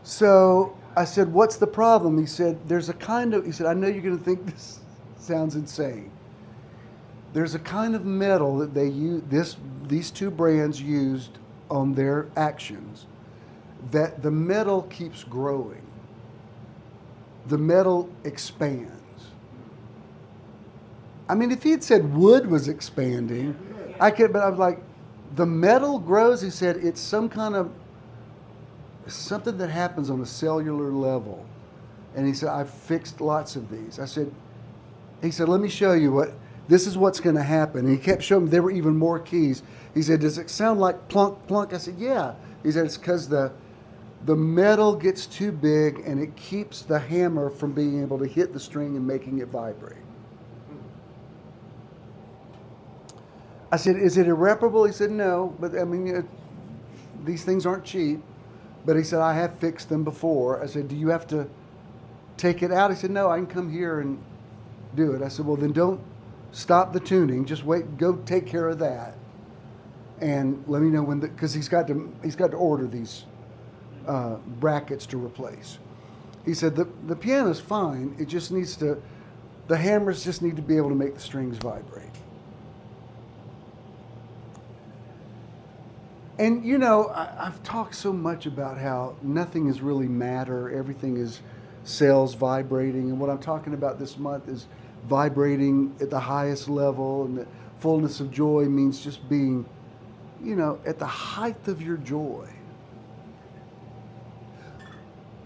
Speaker 1: So I said, what's the problem? He said, I know you're going to think this sounds insane. There's a kind of metal that they use, these two brands used on their actions, that the metal keeps growing. The metal expands. I mean, if he had said wood was expanding, but I was like, the metal grows. He said, it's something that happens on a cellular level. And he said, I've fixed lots of these. He said, let me show you this is what's going to happen. And he kept showing me there were even more keys. He said, does it sound like plunk, plunk? I said, yeah. He said, it's because the metal gets too big and it keeps the hammer from being able to hit the string and making it vibrate. I said, is it irreparable? He said, no. But I mean, these things aren't cheap. But he said, I have fixed them before. I said, do you have to take it out? He said, no, I can come here and do it. I said, well, then don't stop the tuning. Just wait, go take care of that. And let me know when, because he's got to order these brackets to replace. He said, the piano's fine. It just needs to, the hammers just need to be able to make the strings vibrate. And you know, I've talked so much about how nothing is really matter. Everything is cells vibrating. And what I'm talking about this month is vibrating at the highest level. And the fullness of joy means just being, you know, at the height of your joy.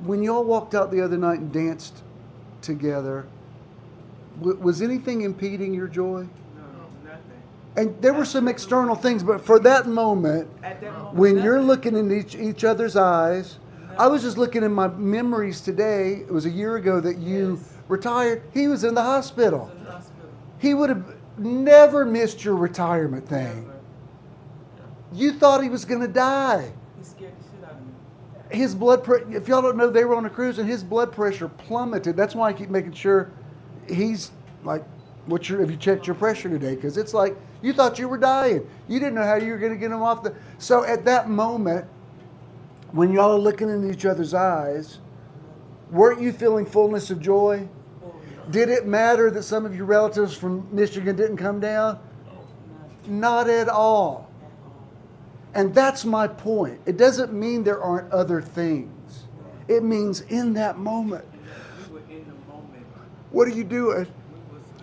Speaker 1: When y'all walked out the other night and danced together, was anything impeding your joy?
Speaker 2: No, nothing.
Speaker 1: And there were some external things, but for that moment,
Speaker 2: At that moment,
Speaker 1: when you're
Speaker 2: nothing.
Speaker 1: looking in each other's eyes, I was just looking in my memories today. It was a year ago that you
Speaker 2: Yes.
Speaker 1: retired. He was in the hospital.
Speaker 2: In the hospital.
Speaker 1: He would have never missed your retirement thing.
Speaker 2: Never.
Speaker 1: You thought he was going to die.
Speaker 2: He scared the shit out of me.
Speaker 1: His blood pressure, if y'all don't know, they were on a cruise and his blood pressure plummeted. That's why I keep making sure he's like, have you checked your pressure today? Because it's like, you thought you were dying. You didn't know how you were going to get him off the. So at that moment, when y'all are looking into each other's eyes, weren't you feeling fullness of joy? Did it matter that some of your relatives from Michigan didn't come down? Not at all. And that's my point. It doesn't mean there aren't other things. It means in that moment.
Speaker 2: We were in the moment.
Speaker 1: What are you doing?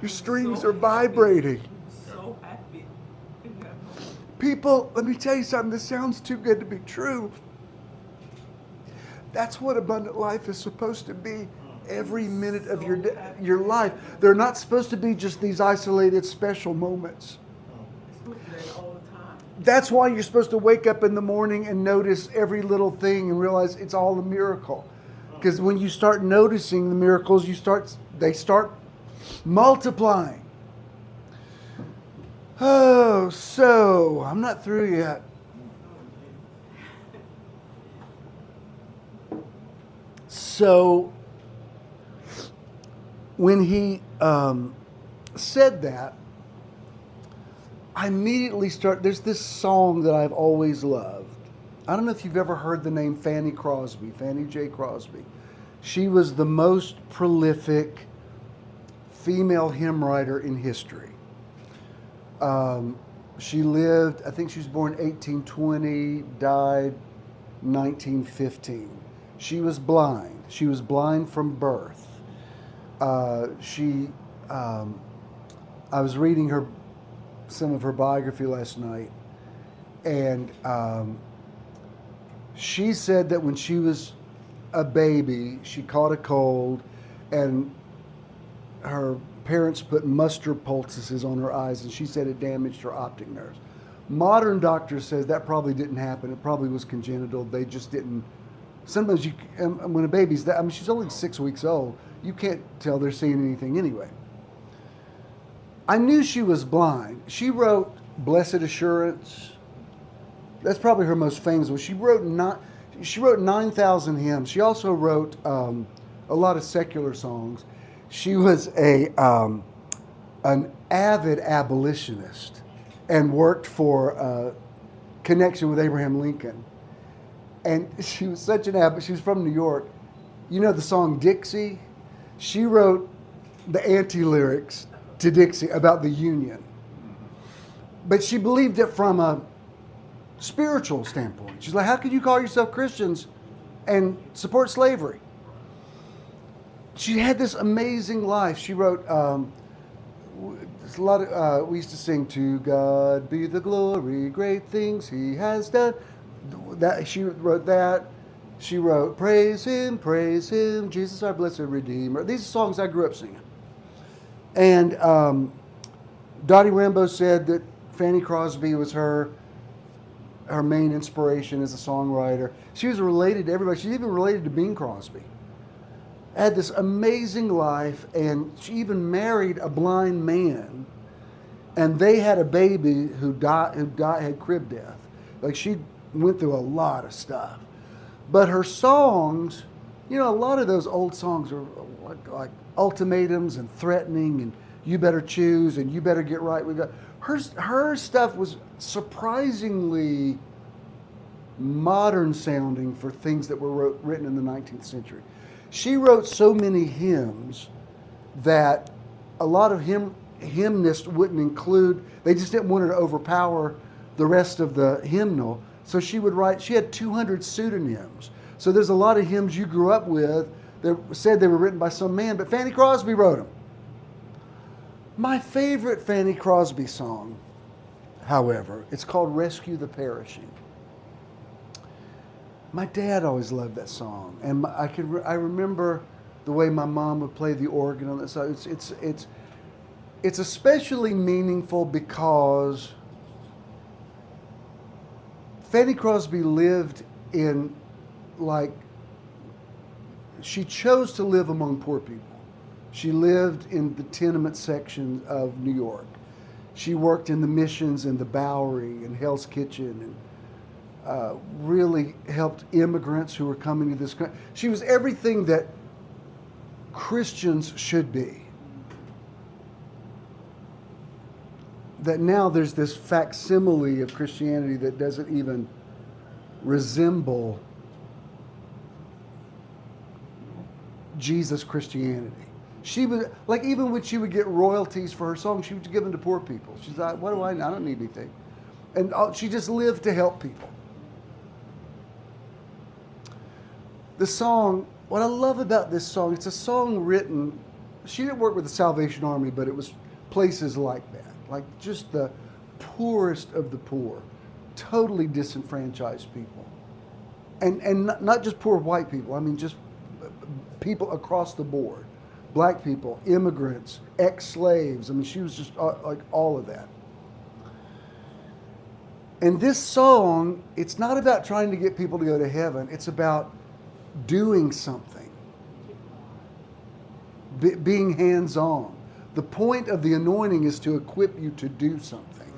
Speaker 1: Your strings are vibrating.
Speaker 2: So happy in that moment.
Speaker 1: People, let me tell you something. This sounds too good to be true. That's what abundant life is supposed to be every minute of your life. They're not supposed to be just these isolated special moments.
Speaker 2: It's supposed to be that all the time.
Speaker 1: That's why you're supposed to wake up in the morning and notice every little thing and realize it's all a miracle. Because when you start noticing the miracles, they start multiplying. Oh, so I'm not through yet. So when he said that, I immediately there's this song that I've always loved. I don't know if you've ever heard the name Fanny Crosby, Fanny J. Crosby. She was the most prolific female hymn writer in history. She lived, I think she was born 1820, died 1915. She was blind. She was blind from birth. I was reading some of her biography last night, and she said that when she was a baby, she caught a cold, and her parents put mustard poultices on her eyes, and she said it damaged her optic nerves. Modern doctors says that probably didn't happen. It probably was congenital. They just didn't. Sometimes when a baby's that, I mean, she's only 6 weeks old. You can't tell they're seeing anything anyway. I knew she was blind. She wrote Blessed Assurance. That's probably her most famous one. She wrote 9,000 hymns. She also wrote a lot of secular songs. She was an avid abolitionist and worked for Connection with Abraham Lincoln. And she was such an she was from New York. You know the song Dixie? She wrote the anti-lyrics to Dixie about the Union. But she believed it from a spiritual standpoint. She's like, how could you call yourself Christians and support slavery? She had this amazing life. She wrote a lot of, we used to sing, "To God be the glory, great things He has done." That she wrote that. She wrote praise Him, Jesus our blessed Redeemer. These are songs I grew up singing. And Dottie Rambo said that Fanny Crosby was her main inspiration as a songwriter. She was related to everybody. She's even related to Bing Crosby. Had this amazing life, and she even married a blind man, and they had a baby who had crib death. Like, she went through a lot of stuff. But her songs, you know, a lot of those old songs are like ultimatums and threatening and you better choose and you better get right with God. Her stuff was surprisingly modern sounding for things that were written in the 19th century. She wrote so many hymns that a lot of hymnists wouldn't include, they just didn't want her to overpower the rest of the hymnal. So she had 200 pseudonyms. So there's a lot of hymns you grew up with that said they were written by some man, but Fanny Crosby wrote them. My favorite Fanny Crosby song, however, it's called Rescue the Perishing. My dad always loved that song, and I remember the way my mom would play the organ on that song. It's especially meaningful because Fanny Crosby lived in, she chose to live among poor people. She lived in the tenement section of New York. She worked in the missions and the Bowery and Hell's Kitchen and really helped immigrants who were coming to this country. She was everything that Christians should be. That now there's this facsimile of Christianity that doesn't even resemble Jesus Christianity. She was like, even when she would get royalties for her songs, she would give them to poor people. She's like, what do I don't need anything. And she just lived to help people. The song, what I love about this song, it's a song written, she didn't work with the Salvation Army, but it was places like that. Like just the poorest of the poor, totally disenfranchised people. And not just poor white people, I mean just people across the board. Black people, immigrants, ex-slaves. I mean, she was just like all of that. And this song, it's not about trying to get people to go to heaven. It's about doing something, being hands-on. The point of the anointing is to equip you to do something.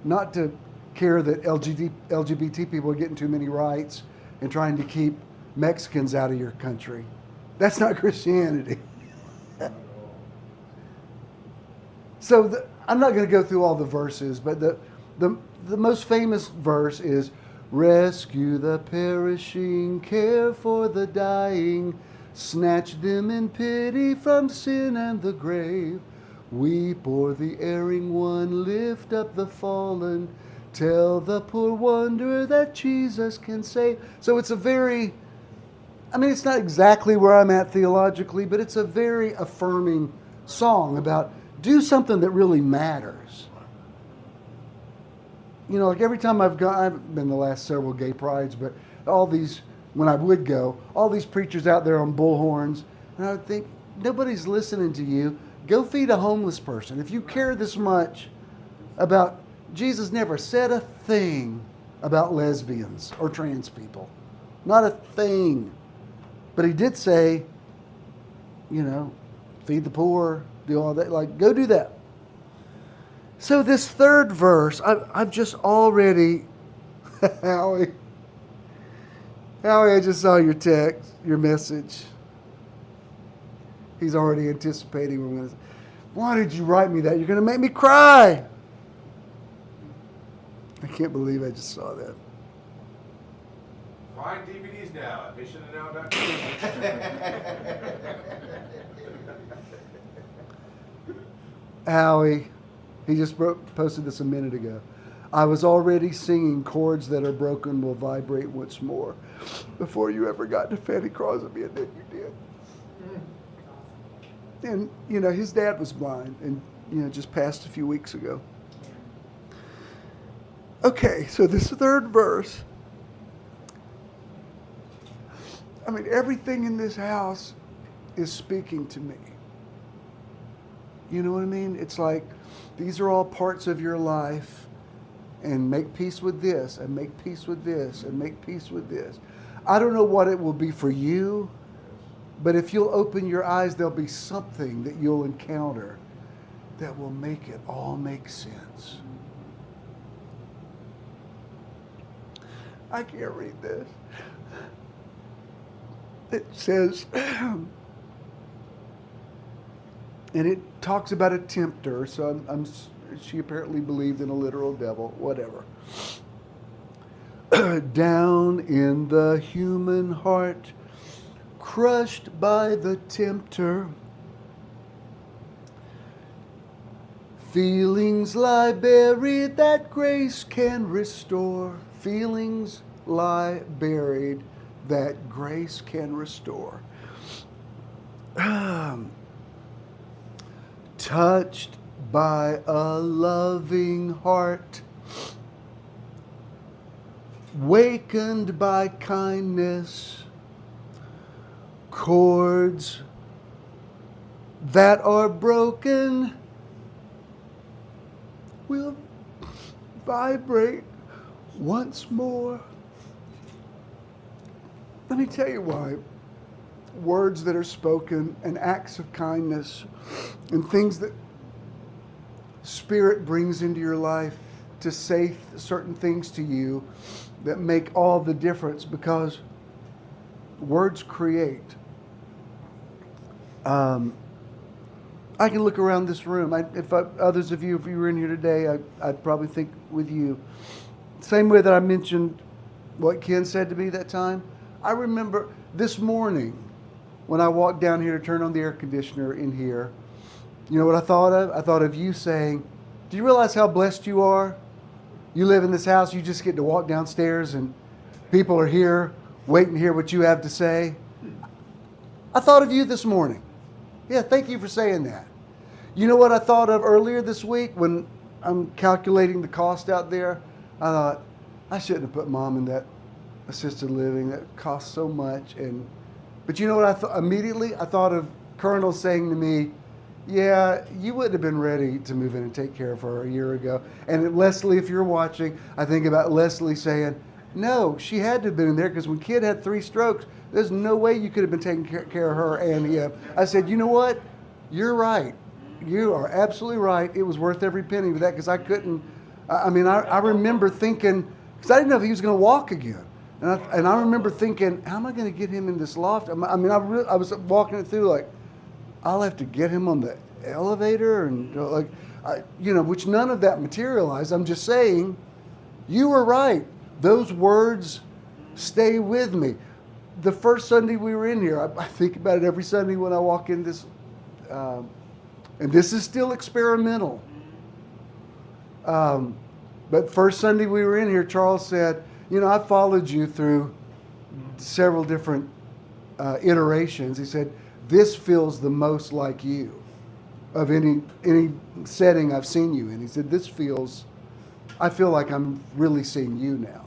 Speaker 1: Not to care that LGBT people are getting too many rights and trying to keep Mexicans out of your country. That's not Christianity. So I'm not going to go through all the verses, but the most famous verse is, rescue the perishing, care for the dying, snatch them in pity from sin and the grave. Weep o'er the erring one, lift up the fallen, tell the poor wanderer that Jesus can save. So it's a very, it's not exactly where I'm at theologically, but it's a very affirming song about do something that really matters. Like every time I've been the last several gay prides, but when I would go, all these preachers out there on bullhorns, and I would think, nobody's listening to you. Go feed a homeless person. If you care this much about, Jesus never said a thing about lesbians or trans people. Not a thing. But he did say, feed the poor, do all that. Go do that. So this third verse, I've just already, Howie, I just saw your text, your message. He's already anticipating what I'm going to say. Why did you write me that? You're going to make me cry. I can't believe I just saw that.
Speaker 3: Find DVDs now at missionandnow.com.
Speaker 1: Howie, he just posted this a minute ago. I was already singing chords that are broken will vibrate once more before you ever got to Fanny Crosby, and then you did. And, his dad was blind and, just passed a few weeks ago. Okay, so this third verse, everything in this house is speaking to me. You know what I mean? It's like, these are all parts of your life, and make peace with this, and make peace with this, and make peace with this. I don't know what it will be for you, but if you'll open your eyes, there'll be something that you'll encounter that will make it all make sense. I can't read this. It says, and it talks about a tempter, so she apparently believed in a literal devil, whatever. Down in the human heart, crushed by the tempter, feelings lie buried that grace can restore. Feelings lie buried that grace can restore. Touched by a loving heart, wakened by kindness, chords that are broken will vibrate once more. Let me tell you why words that are spoken and acts of kindness and things that Spirit brings into your life to say certain things to you that make all the difference, because words create. I can look around this room. Others of you, if you were in here today, I'd probably think with you. Same way that I mentioned what Ken said to me that time. I remember this morning when I walked down here to turn on the air conditioner in here. You know what I thought of? I thought of you saying, do you realize how blessed you are? You live in this house, you just get to walk downstairs and people are here waiting to hear what you have to say. I thought of you this morning. Yeah, thank you for saying that. You know what I thought of earlier this week when I'm calculating the cost out there? I thought, I shouldn't have put Mom in that assisted living. That costs so much. But you know what I thought immediately? I thought of Colonel saying to me, yeah, you wouldn't have been ready to move in and take care of her a year ago. And Leslie, if you're watching, I think about Leslie saying, no, she had to have been in there because when Kid had 3 strokes, there's no way you could have been taking care of her and him. I said, you know what? You're right. You are absolutely right. It was worth every penny of that because I couldn't. I remember thinking, because I didn't know if he was going to walk again. And I remember thinking, how am I going to get him in this loft? I was walking it through like, I'll have to get him on the elevator and which none of that materialized. I'm just saying, you were right. Those words stay with me. The first Sunday we were in here, I think about it every Sunday when I walk in this, and this is still experimental. But first Sunday we were in here, Charles said, I followed you through several different iterations. He said, this feels the most like you of any setting I've seen you in. He said, I feel like I'm really seeing you now.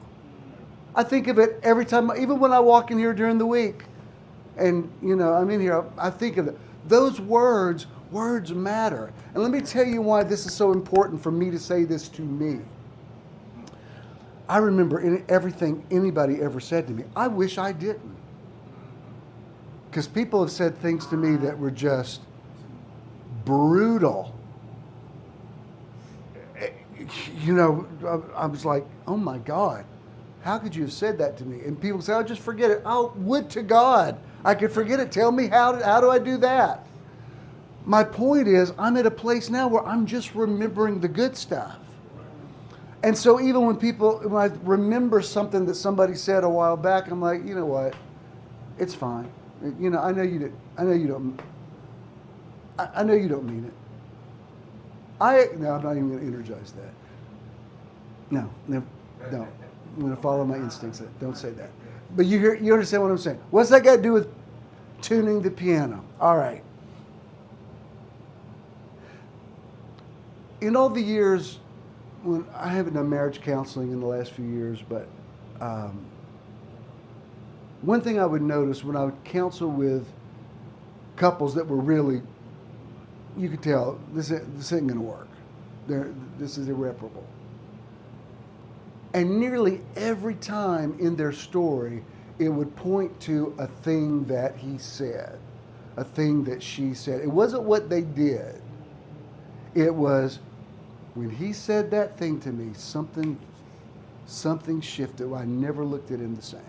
Speaker 1: I think of it every time, even when I walk in here during the week and, I'm in here, I think of it. Those words matter. And let me tell you why this is so important for me to say this to me. I remember everything anybody ever said to me. I wish I didn't. Because people have said things to me that were just brutal. I was like, oh my God, how could you have said that to me? And people say, oh, just forget it. Oh, would to God I could forget it. Tell me, how do I do that? My point is, I'm at a place now where I'm just remembering the good stuff. And so even when I remember something that somebody said a while back, I'm like, you know what? It's fine. I know you don't mean it. I'm not even going to energize that. No. I'm going to follow my instincts. Don't say that. But you understand what I'm saying. What's that got to do with tuning the piano? All right. In all the years, when I haven't done marriage counseling in the last few years, but one thing I would notice when I would counsel with couples that were really, you could tell, this ain't going to work. This is irreparable. And nearly every time in their story, it would point to a thing that he said, a thing that she said. It wasn't what they did. It was, when he said that thing to me, something shifted. I never looked at him the same.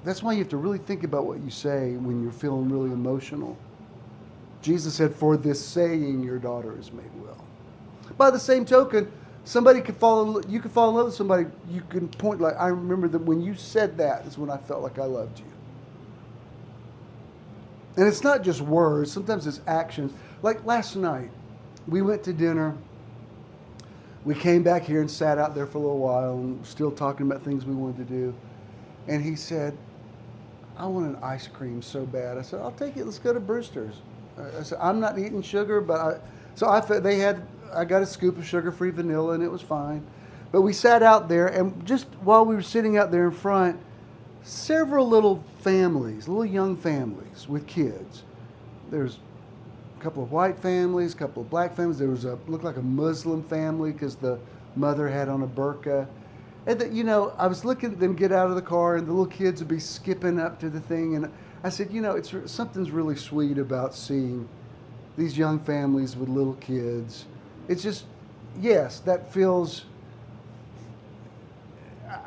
Speaker 1: that's why you have to really think about what you say when you're feeling really emotional. Jesus said, for this saying, your daughter is made well. By the same token, somebody could you could fall in love with somebody. You can point like, I remember that when you said that is when I felt like I loved you. And it's not just words. Sometimes it's actions. Like last night, we went to dinner. We came back here and sat out there for a little while and still talking about things we wanted to do. And he said, I want an ice cream so bad. I said, I'll take it. Let's go to Brewster's. I said, I'm not eating sugar, but I got a scoop of sugar-free vanilla and it was fine. But we sat out there, and just while we were sitting out there in front, several little families, little young families with kids. There's a couple of white families, a couple of black families. There was looked like a Muslim family because the mother had on a burqa. And I was looking at them get out of the car, and the little kids would be skipping up to the thing. And I said, something's really sweet about seeing these young families with little kids. It's just, yes, that feels,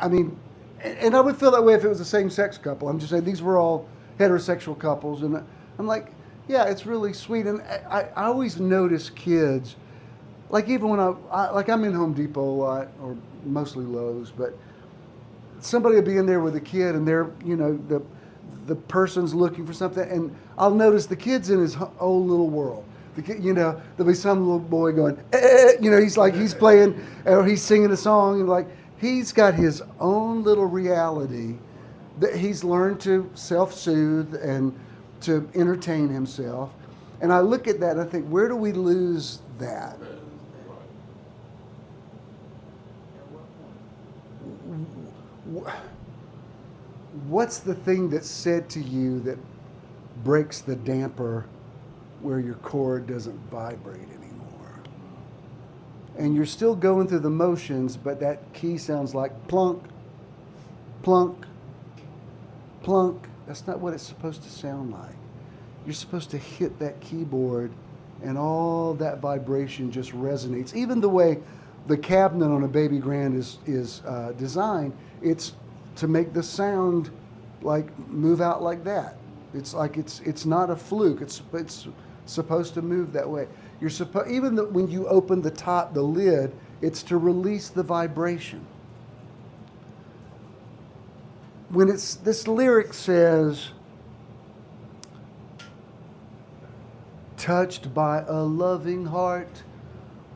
Speaker 1: and I would feel that way if it was a same-sex couple. I'm just saying these were all heterosexual couples. And I'm like, yeah, it's really sweet. And I always notice kids, like even when I'm in Home Depot a lot, or mostly Lowe's, but somebody will be in there with a kid, and they're, the person's looking for something, and I'll notice the kid's in his own little world. The kid, there'll be some little boy going, he's playing, or he's singing a song, and like, he's got his own little reality that he's learned to self-soothe and to entertain himself. And I look at that and I think, where do we lose that? What's the thing that's said to you that breaks the damper where your chord doesn't vibrate anymore? And you're still going through the motions, but that key sounds like plunk, plunk, plunk. That's not what it's supposed to sound like. You're supposed to hit that keyboard and all that vibration just resonates. Even the way the cabinet on a baby grand is designed, it's to make the sound like move out like that. It's like it's not a fluke. It's supposed to move that way. Even when you open the lid, it's to release the vibration. When this lyric says, touched by a loving heart,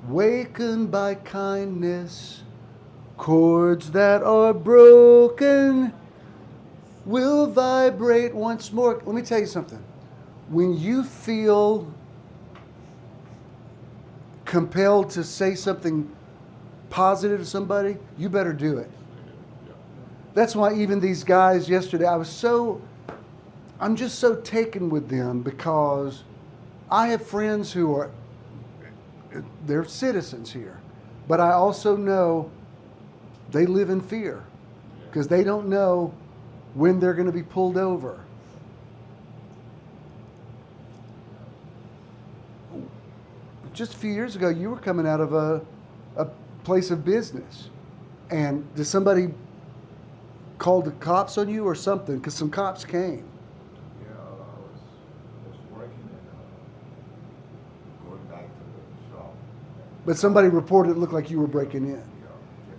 Speaker 1: wakened by kindness, chords that are broken will vibrate once more. Let me tell you something. When you feel compelled to say something positive to somebody, you better do it. That's why even these guys yesterday, I'm just so taken with them, because I have friends who they're citizens here, but I also know they live in fear because they don't know when they're going to be pulled over. Just a few years ago, you were coming out of a place of business, and did somebody call the cops on you or something? Because some cops came.
Speaker 3: Yeah, I was working and going back to the shop.
Speaker 1: But somebody reported it looked like you were breaking in.
Speaker 3: Yeah.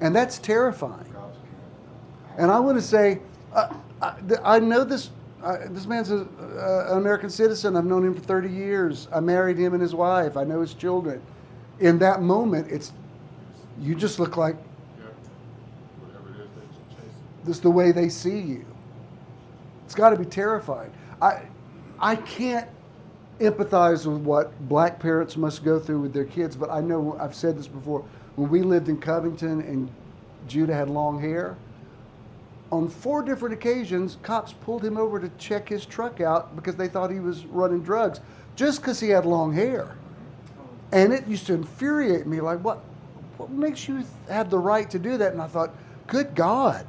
Speaker 1: And that's terrifying.
Speaker 3: Cops came.
Speaker 1: And I want to say, I know this man's an American citizen. I've known him for 30 years. I married him and his wife. I know his children. In that moment, you just look like
Speaker 3: Whatever it is that you're chasing.
Speaker 1: this is the way they see you. It's got to be terrifying. I can't empathize with what black parents must go through with their kids, but I know, I've said this before, when we lived in Covington and Judah had long hair, on 4 different occasions, cops pulled him over to check his truck out because they thought he was running drugs, just because he had long hair. And it used to infuriate me, like, what makes you have the right to do that? And I thought, good God,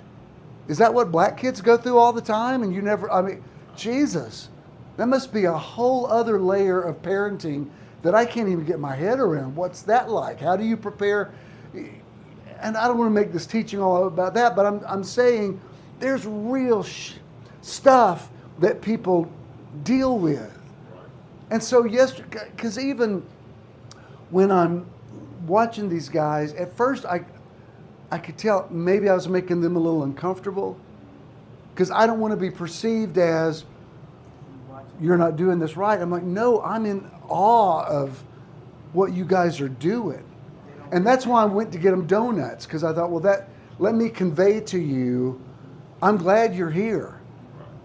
Speaker 1: is that what black kids go through all the time? And you never, Jesus, that must be a whole other layer of parenting that I can't even get my head around. What's that like? How do you prepare? And I don't want to make this teaching all about that, but I'm saying there's real stuff that people deal with. And so yesterday, because even when I'm watching these guys, at first I could tell maybe I was making them a little uncomfortable because I don't want to be perceived as you're not doing this right. I'm like, no, I'm in awe of what you guys are doing. And that's why I went to get them donuts, because I thought, well, let me convey to you, I'm glad you're here.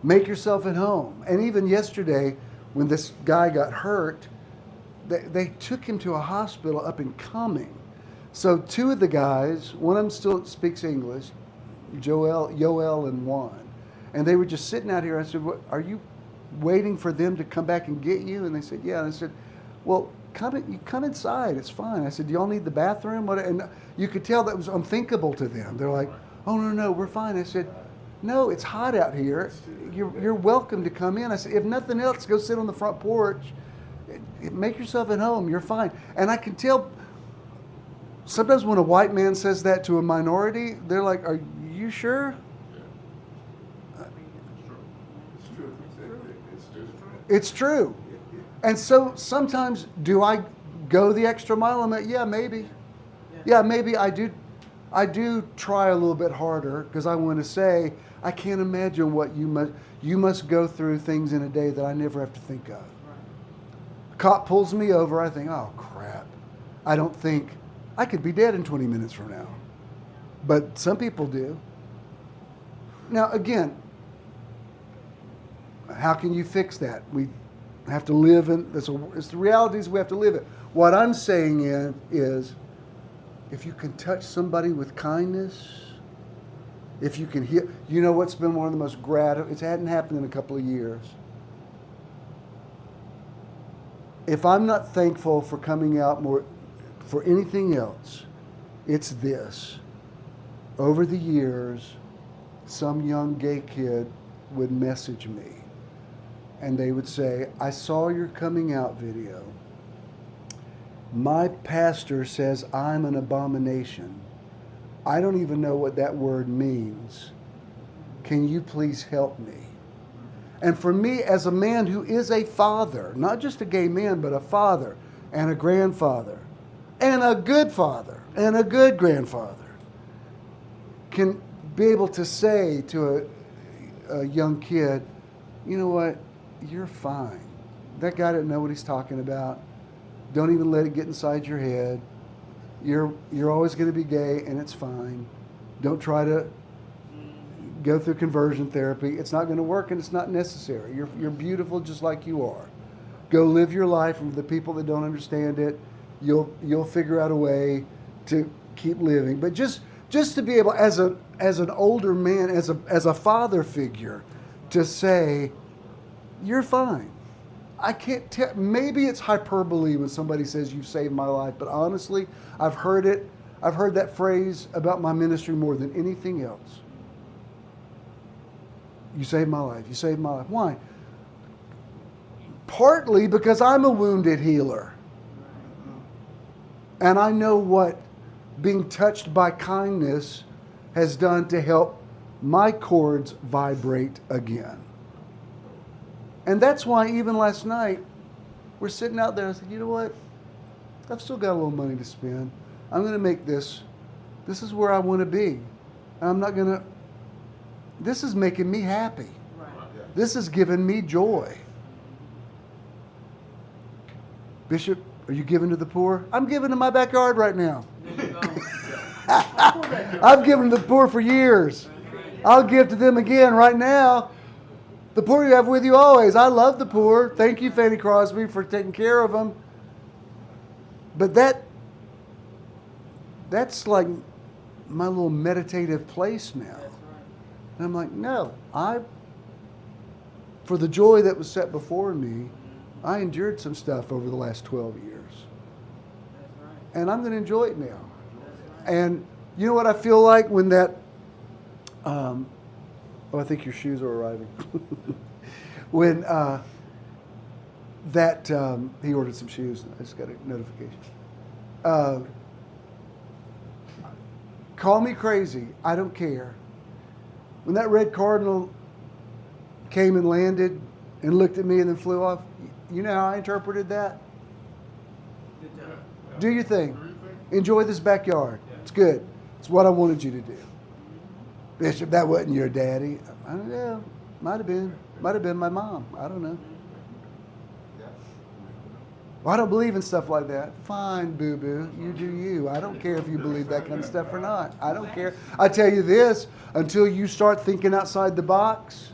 Speaker 1: Make yourself at home. And even yesterday, when this guy got hurt, they took him to a hospital up and coming. So two of the guys, one of them still speaks English, Yoel and Juan, and they were just sitting out here. I said, "What, are you waiting for them to come back and get you?" And they said, "Yeah." And I said, "Well, come inside. It's fine." I said, "Do y'all need the bathroom?" And you could tell that was unthinkable to them. They're like, "Oh, no, we're fine." I said, "No, it's hot out here. You're welcome to come in." I said, "If nothing else, go sit on the front porch. Make yourself at home. You're fine." And I can tell sometimes when a white man says that to a minority, they're like, "Are you sure?" It's true. And so sometimes, do I go the extra mile? I'm like, yeah, maybe. Yeah, maybe I do try a little bit harder, because I want to say, I can't imagine what you must go through things in a day that I never have to think of. A cop pulls me over, I think, oh crap. I don't think, I could be dead in 20 minutes from now. But some people do. Now again, how can you fix that? We have to live in, it's the realities we have to live in. What I'm saying is, if you can touch somebody with kindness, if you can heal, you know what's been one of the most it hadn't happened in a couple of years. If I'm not thankful for coming out more, for anything else, it's this. Over the years, some young gay kid would message me, and they would say, "I saw your coming out video. My pastor says I'm an abomination. I don't even know what that word means. Can you please help me?" And for me, as a man who is a father, not just a gay man, but a father and a grandfather and a good father and a good grandfather, can be able to say to a young kid, you know what, you're fine. That guy doesn't know what he's talking about. Don't even let it get inside your head. You're always going to be gay, and it's fine. Don't try to go through conversion therapy. It's not going to work, and it's not necessary. You're beautiful just like you are. Go live your life, and the people that don't understand it, you'll figure out a way to keep living. But just to be able, as an older man, as a father figure, to say, you're fine. I can't tell. Maybe it's hyperbole when somebody says you've saved my life, but honestly, I've heard it. I've heard that phrase about my ministry more than anything else. You saved my life. You saved my life. Why? Partly because I'm a wounded healer. And I know what being touched by kindness has done to help my chords vibrate again. And that's why even last night, we're sitting out there, I said, you know what? I've still got a little money to spend. I'm going to make this is where I want to be. And I'm not going to, this is making me happy.
Speaker 2: Right.
Speaker 1: This is giving me joy. Bishop, are you giving to the poor? I'm giving to my backyard right now.
Speaker 2: There you go.
Speaker 1: I've given to the poor for years. I'll give to them again right now. The poor you have with you always. I love the poor. Thank you, Fanny Crosby, for taking care of them. But that's like my little meditative place now.
Speaker 2: That's right.
Speaker 1: And I'm like, no, for the joy that was set before me, I endured some stuff over the last 12 years.
Speaker 2: That's right.
Speaker 1: And I'm going to enjoy it now.
Speaker 2: That's right.
Speaker 1: And you know what I feel like when that, I think your shoes are arriving. When he ordered some shoes, I just got a notification. Call me crazy, I don't care. When that red cardinal came and landed and looked at me and then flew off. You know how I interpreted that?
Speaker 2: Good job.
Speaker 1: Do your thing.
Speaker 3: Do you think?
Speaker 1: Enjoy this backyard. It's good. It's what I wanted you to do. Bishop, that wasn't your daddy. I don't know. Might have been. Might have been my mom. I don't know.
Speaker 3: Yeah.
Speaker 1: Well, I don't believe in stuff like that. Fine, boo-boo. You do you. I don't care if you believe that kind of stuff or not. I don't care. I tell you this, until you start thinking outside the box,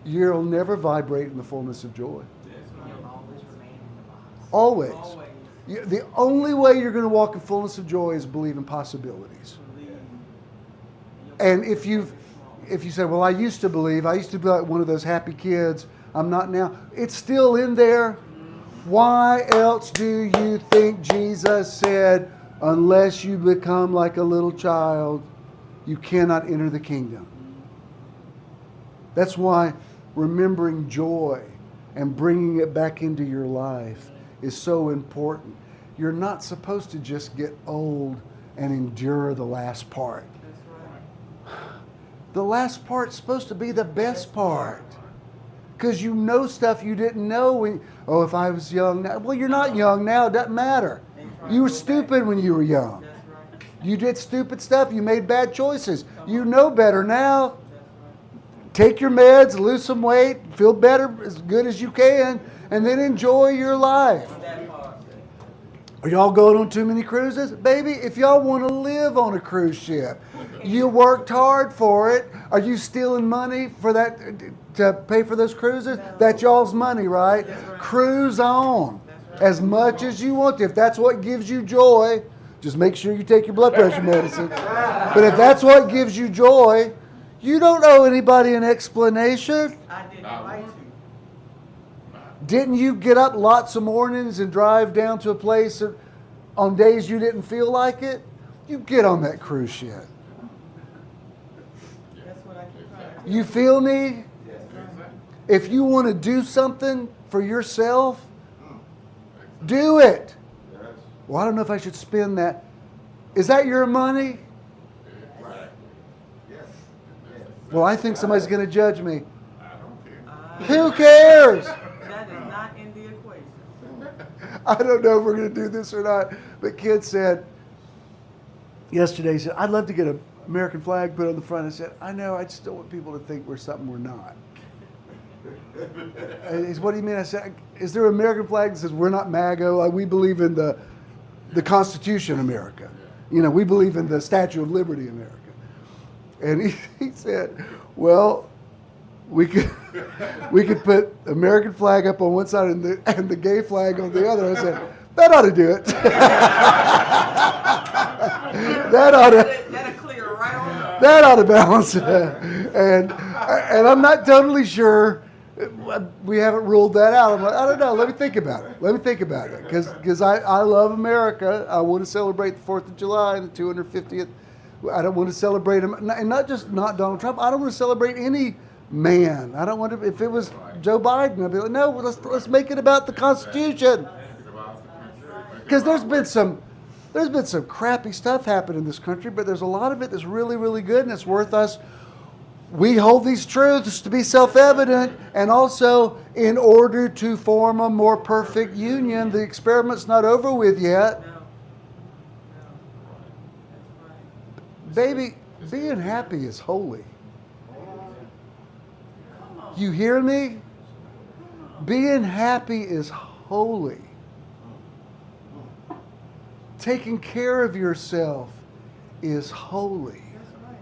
Speaker 1: you'll never vibrate in the fullness of joy.
Speaker 2: You'll always remain in the box.
Speaker 1: Always.
Speaker 2: Always.
Speaker 1: The only way you're going to walk in fullness of joy is believe in possibilities.
Speaker 2: Believe.
Speaker 1: And if you say, well, I used to believe, I used to be like one of those happy kids, I'm not now. It's still in there. Why else do you think Jesus said, unless you become like a little child, you cannot enter the kingdom? That's why remembering joy and bringing it back into your life is so important. You're not supposed to just get old and endure the last part.
Speaker 2: That's right.
Speaker 1: The last part's supposed to be the best part. Because you know stuff you didn't know when, oh, if I was young now. Well, you're not young now. It doesn't matter. You were stupid when you were young.
Speaker 2: That's right.
Speaker 1: You did stupid stuff. You made bad choices. You know better now.
Speaker 2: That's right.
Speaker 1: Take your meds, lose some weight, feel better as good as you can, and then enjoy your life.
Speaker 2: That part.
Speaker 1: Are y'all going on too many cruises? Baby, if y'all want to live on a cruise ship, you worked hard for it. Are you stealing money for that to pay for those cruises? That's y'all's money, right? Cruise on as much as you want to. If that's what gives you joy, just make sure you take your blood pressure medicine. But if that's what gives you joy, you don't owe anybody an explanation.
Speaker 2: I didn't invite you.
Speaker 1: Didn't you get up lots of mornings and drive down to a place on days you didn't feel like it? You get on that cruise ship.
Speaker 2: That's what I keep trying to
Speaker 1: You feel me?
Speaker 2: do.
Speaker 1: If you want to do something for yourself, do it.
Speaker 3: Yes.
Speaker 1: Well, I don't know if I should spend that. Is that your money?
Speaker 3: Right. Yes. Yes.
Speaker 1: Well, I think somebody's going to judge me.
Speaker 3: I don't care.
Speaker 1: Who cares?
Speaker 2: That is not in the equation.
Speaker 1: I don't know if we're going to do this or not. But Kid said yesterday, he said, I'd love to get an American flag put on the front. I said, I know, I just don't want people to think we're something we're not. And he said, what do you mean? I said, is there an American flag that says we're not MAGA? Like, we believe in the Constitution America. You know, we believe in the Statue of Liberty America. And he said, well, we could put American flag up on one side and the gay flag on the other. I said, that ought to do it. that ought to.
Speaker 2: That'll clear right on.
Speaker 1: That ought to balance. And I'm not totally sure. We haven't ruled that out. I'm like, I don't know. Let me think about it. Because I love America. I want to celebrate the 4th of July and the 250th. I don't want to celebrate them. And not just not Donald Trump. I don't want to celebrate any man. I don't want to. If it was Joe Biden, I'd be like, no, let's make it about the Constitution. Because there's been some crappy stuff happen in this country, but there's a lot of it that's really, really good, and it's worth us. We hold these truths to be self-evident, and also in order to form a more perfect union. The experiment's not over with yet.
Speaker 2: No. That's right.
Speaker 1: Baby, being happy is holy. You hear me? Being happy is holy. Taking care of yourself is holy.
Speaker 2: That's right.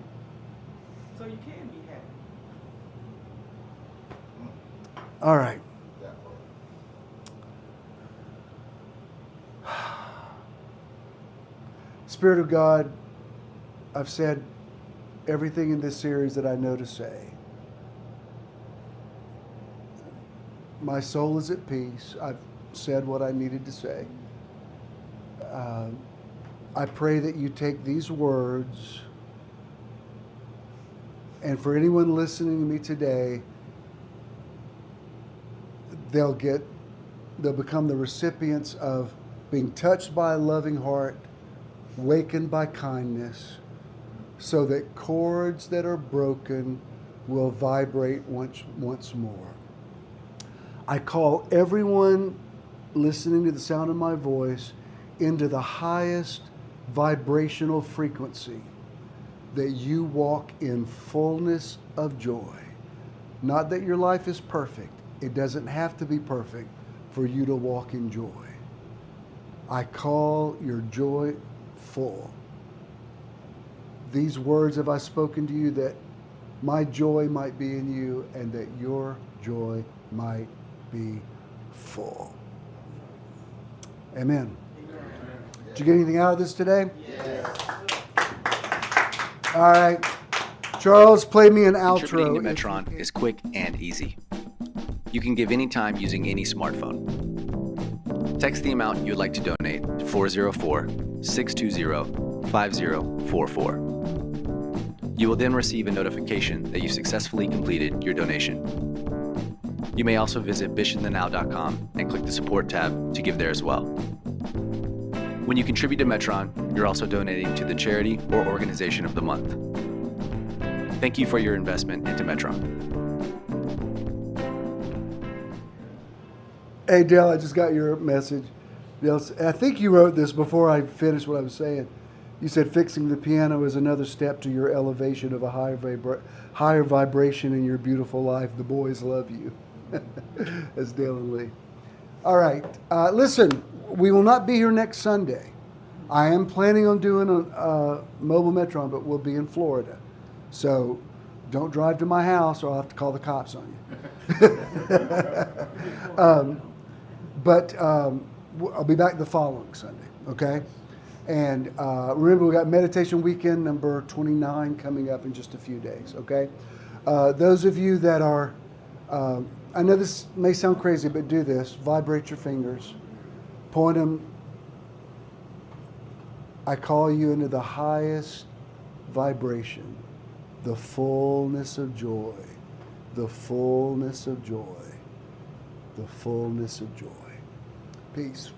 Speaker 2: So you can be happy.
Speaker 1: All right. Spirit of God, I've said everything in this series that I know to say. My soul is at peace. I've said what I needed to say. I pray that you take these words, and for anyone listening to me today, they'll become the recipients of being touched by a loving heart, wakened by kindness, so that chords that are broken will vibrate once more. I call everyone listening to the sound of my voice into the highest vibrational frequency, that you walk in fullness of joy. Not that your life is perfect. It doesn't have to be perfect for you to walk in joy. I call your joy full. These words have I spoken to you, that my joy might be in you and that your joy might be full. Amen. Did you get anything out of this today?
Speaker 2: Yes.
Speaker 1: All right. Charles, play me an outro.
Speaker 4: Contributing to Metron is quick and easy. You can give anytime using any smartphone. Text the amount you would like to donate to 404-620-5044. You will then receive a notification that you successfully completed your donation. You may also visit bishopthenow.com and click the support tab to give there as well. When you contribute to Metron, you're also donating to the charity or organization of the month. Thank you for your investment into Metron.
Speaker 1: Hey, Dale, I just got your message. Dale, I think you wrote this before I finished what I was saying. You said fixing the piano is another step to your elevation of a higher vibration in your beautiful life. The boys love you. That's Dale and Lee. All right. Listen, we will not be here next Sunday. I am planning on doing a mobile Metron, but we'll be in Florida. So don't drive to my house or I'll have to call the cops on you. But I'll be back the following Sunday, okay? And remember, we got Meditation Weekend number 29 coming up in just a few days, okay? Those of you that are, I know this may sound crazy, but do this. Vibrate your fingers. Point them. I call you into the highest vibration, the fullness of joy, the fullness of joy, the fullness of joy. Peace.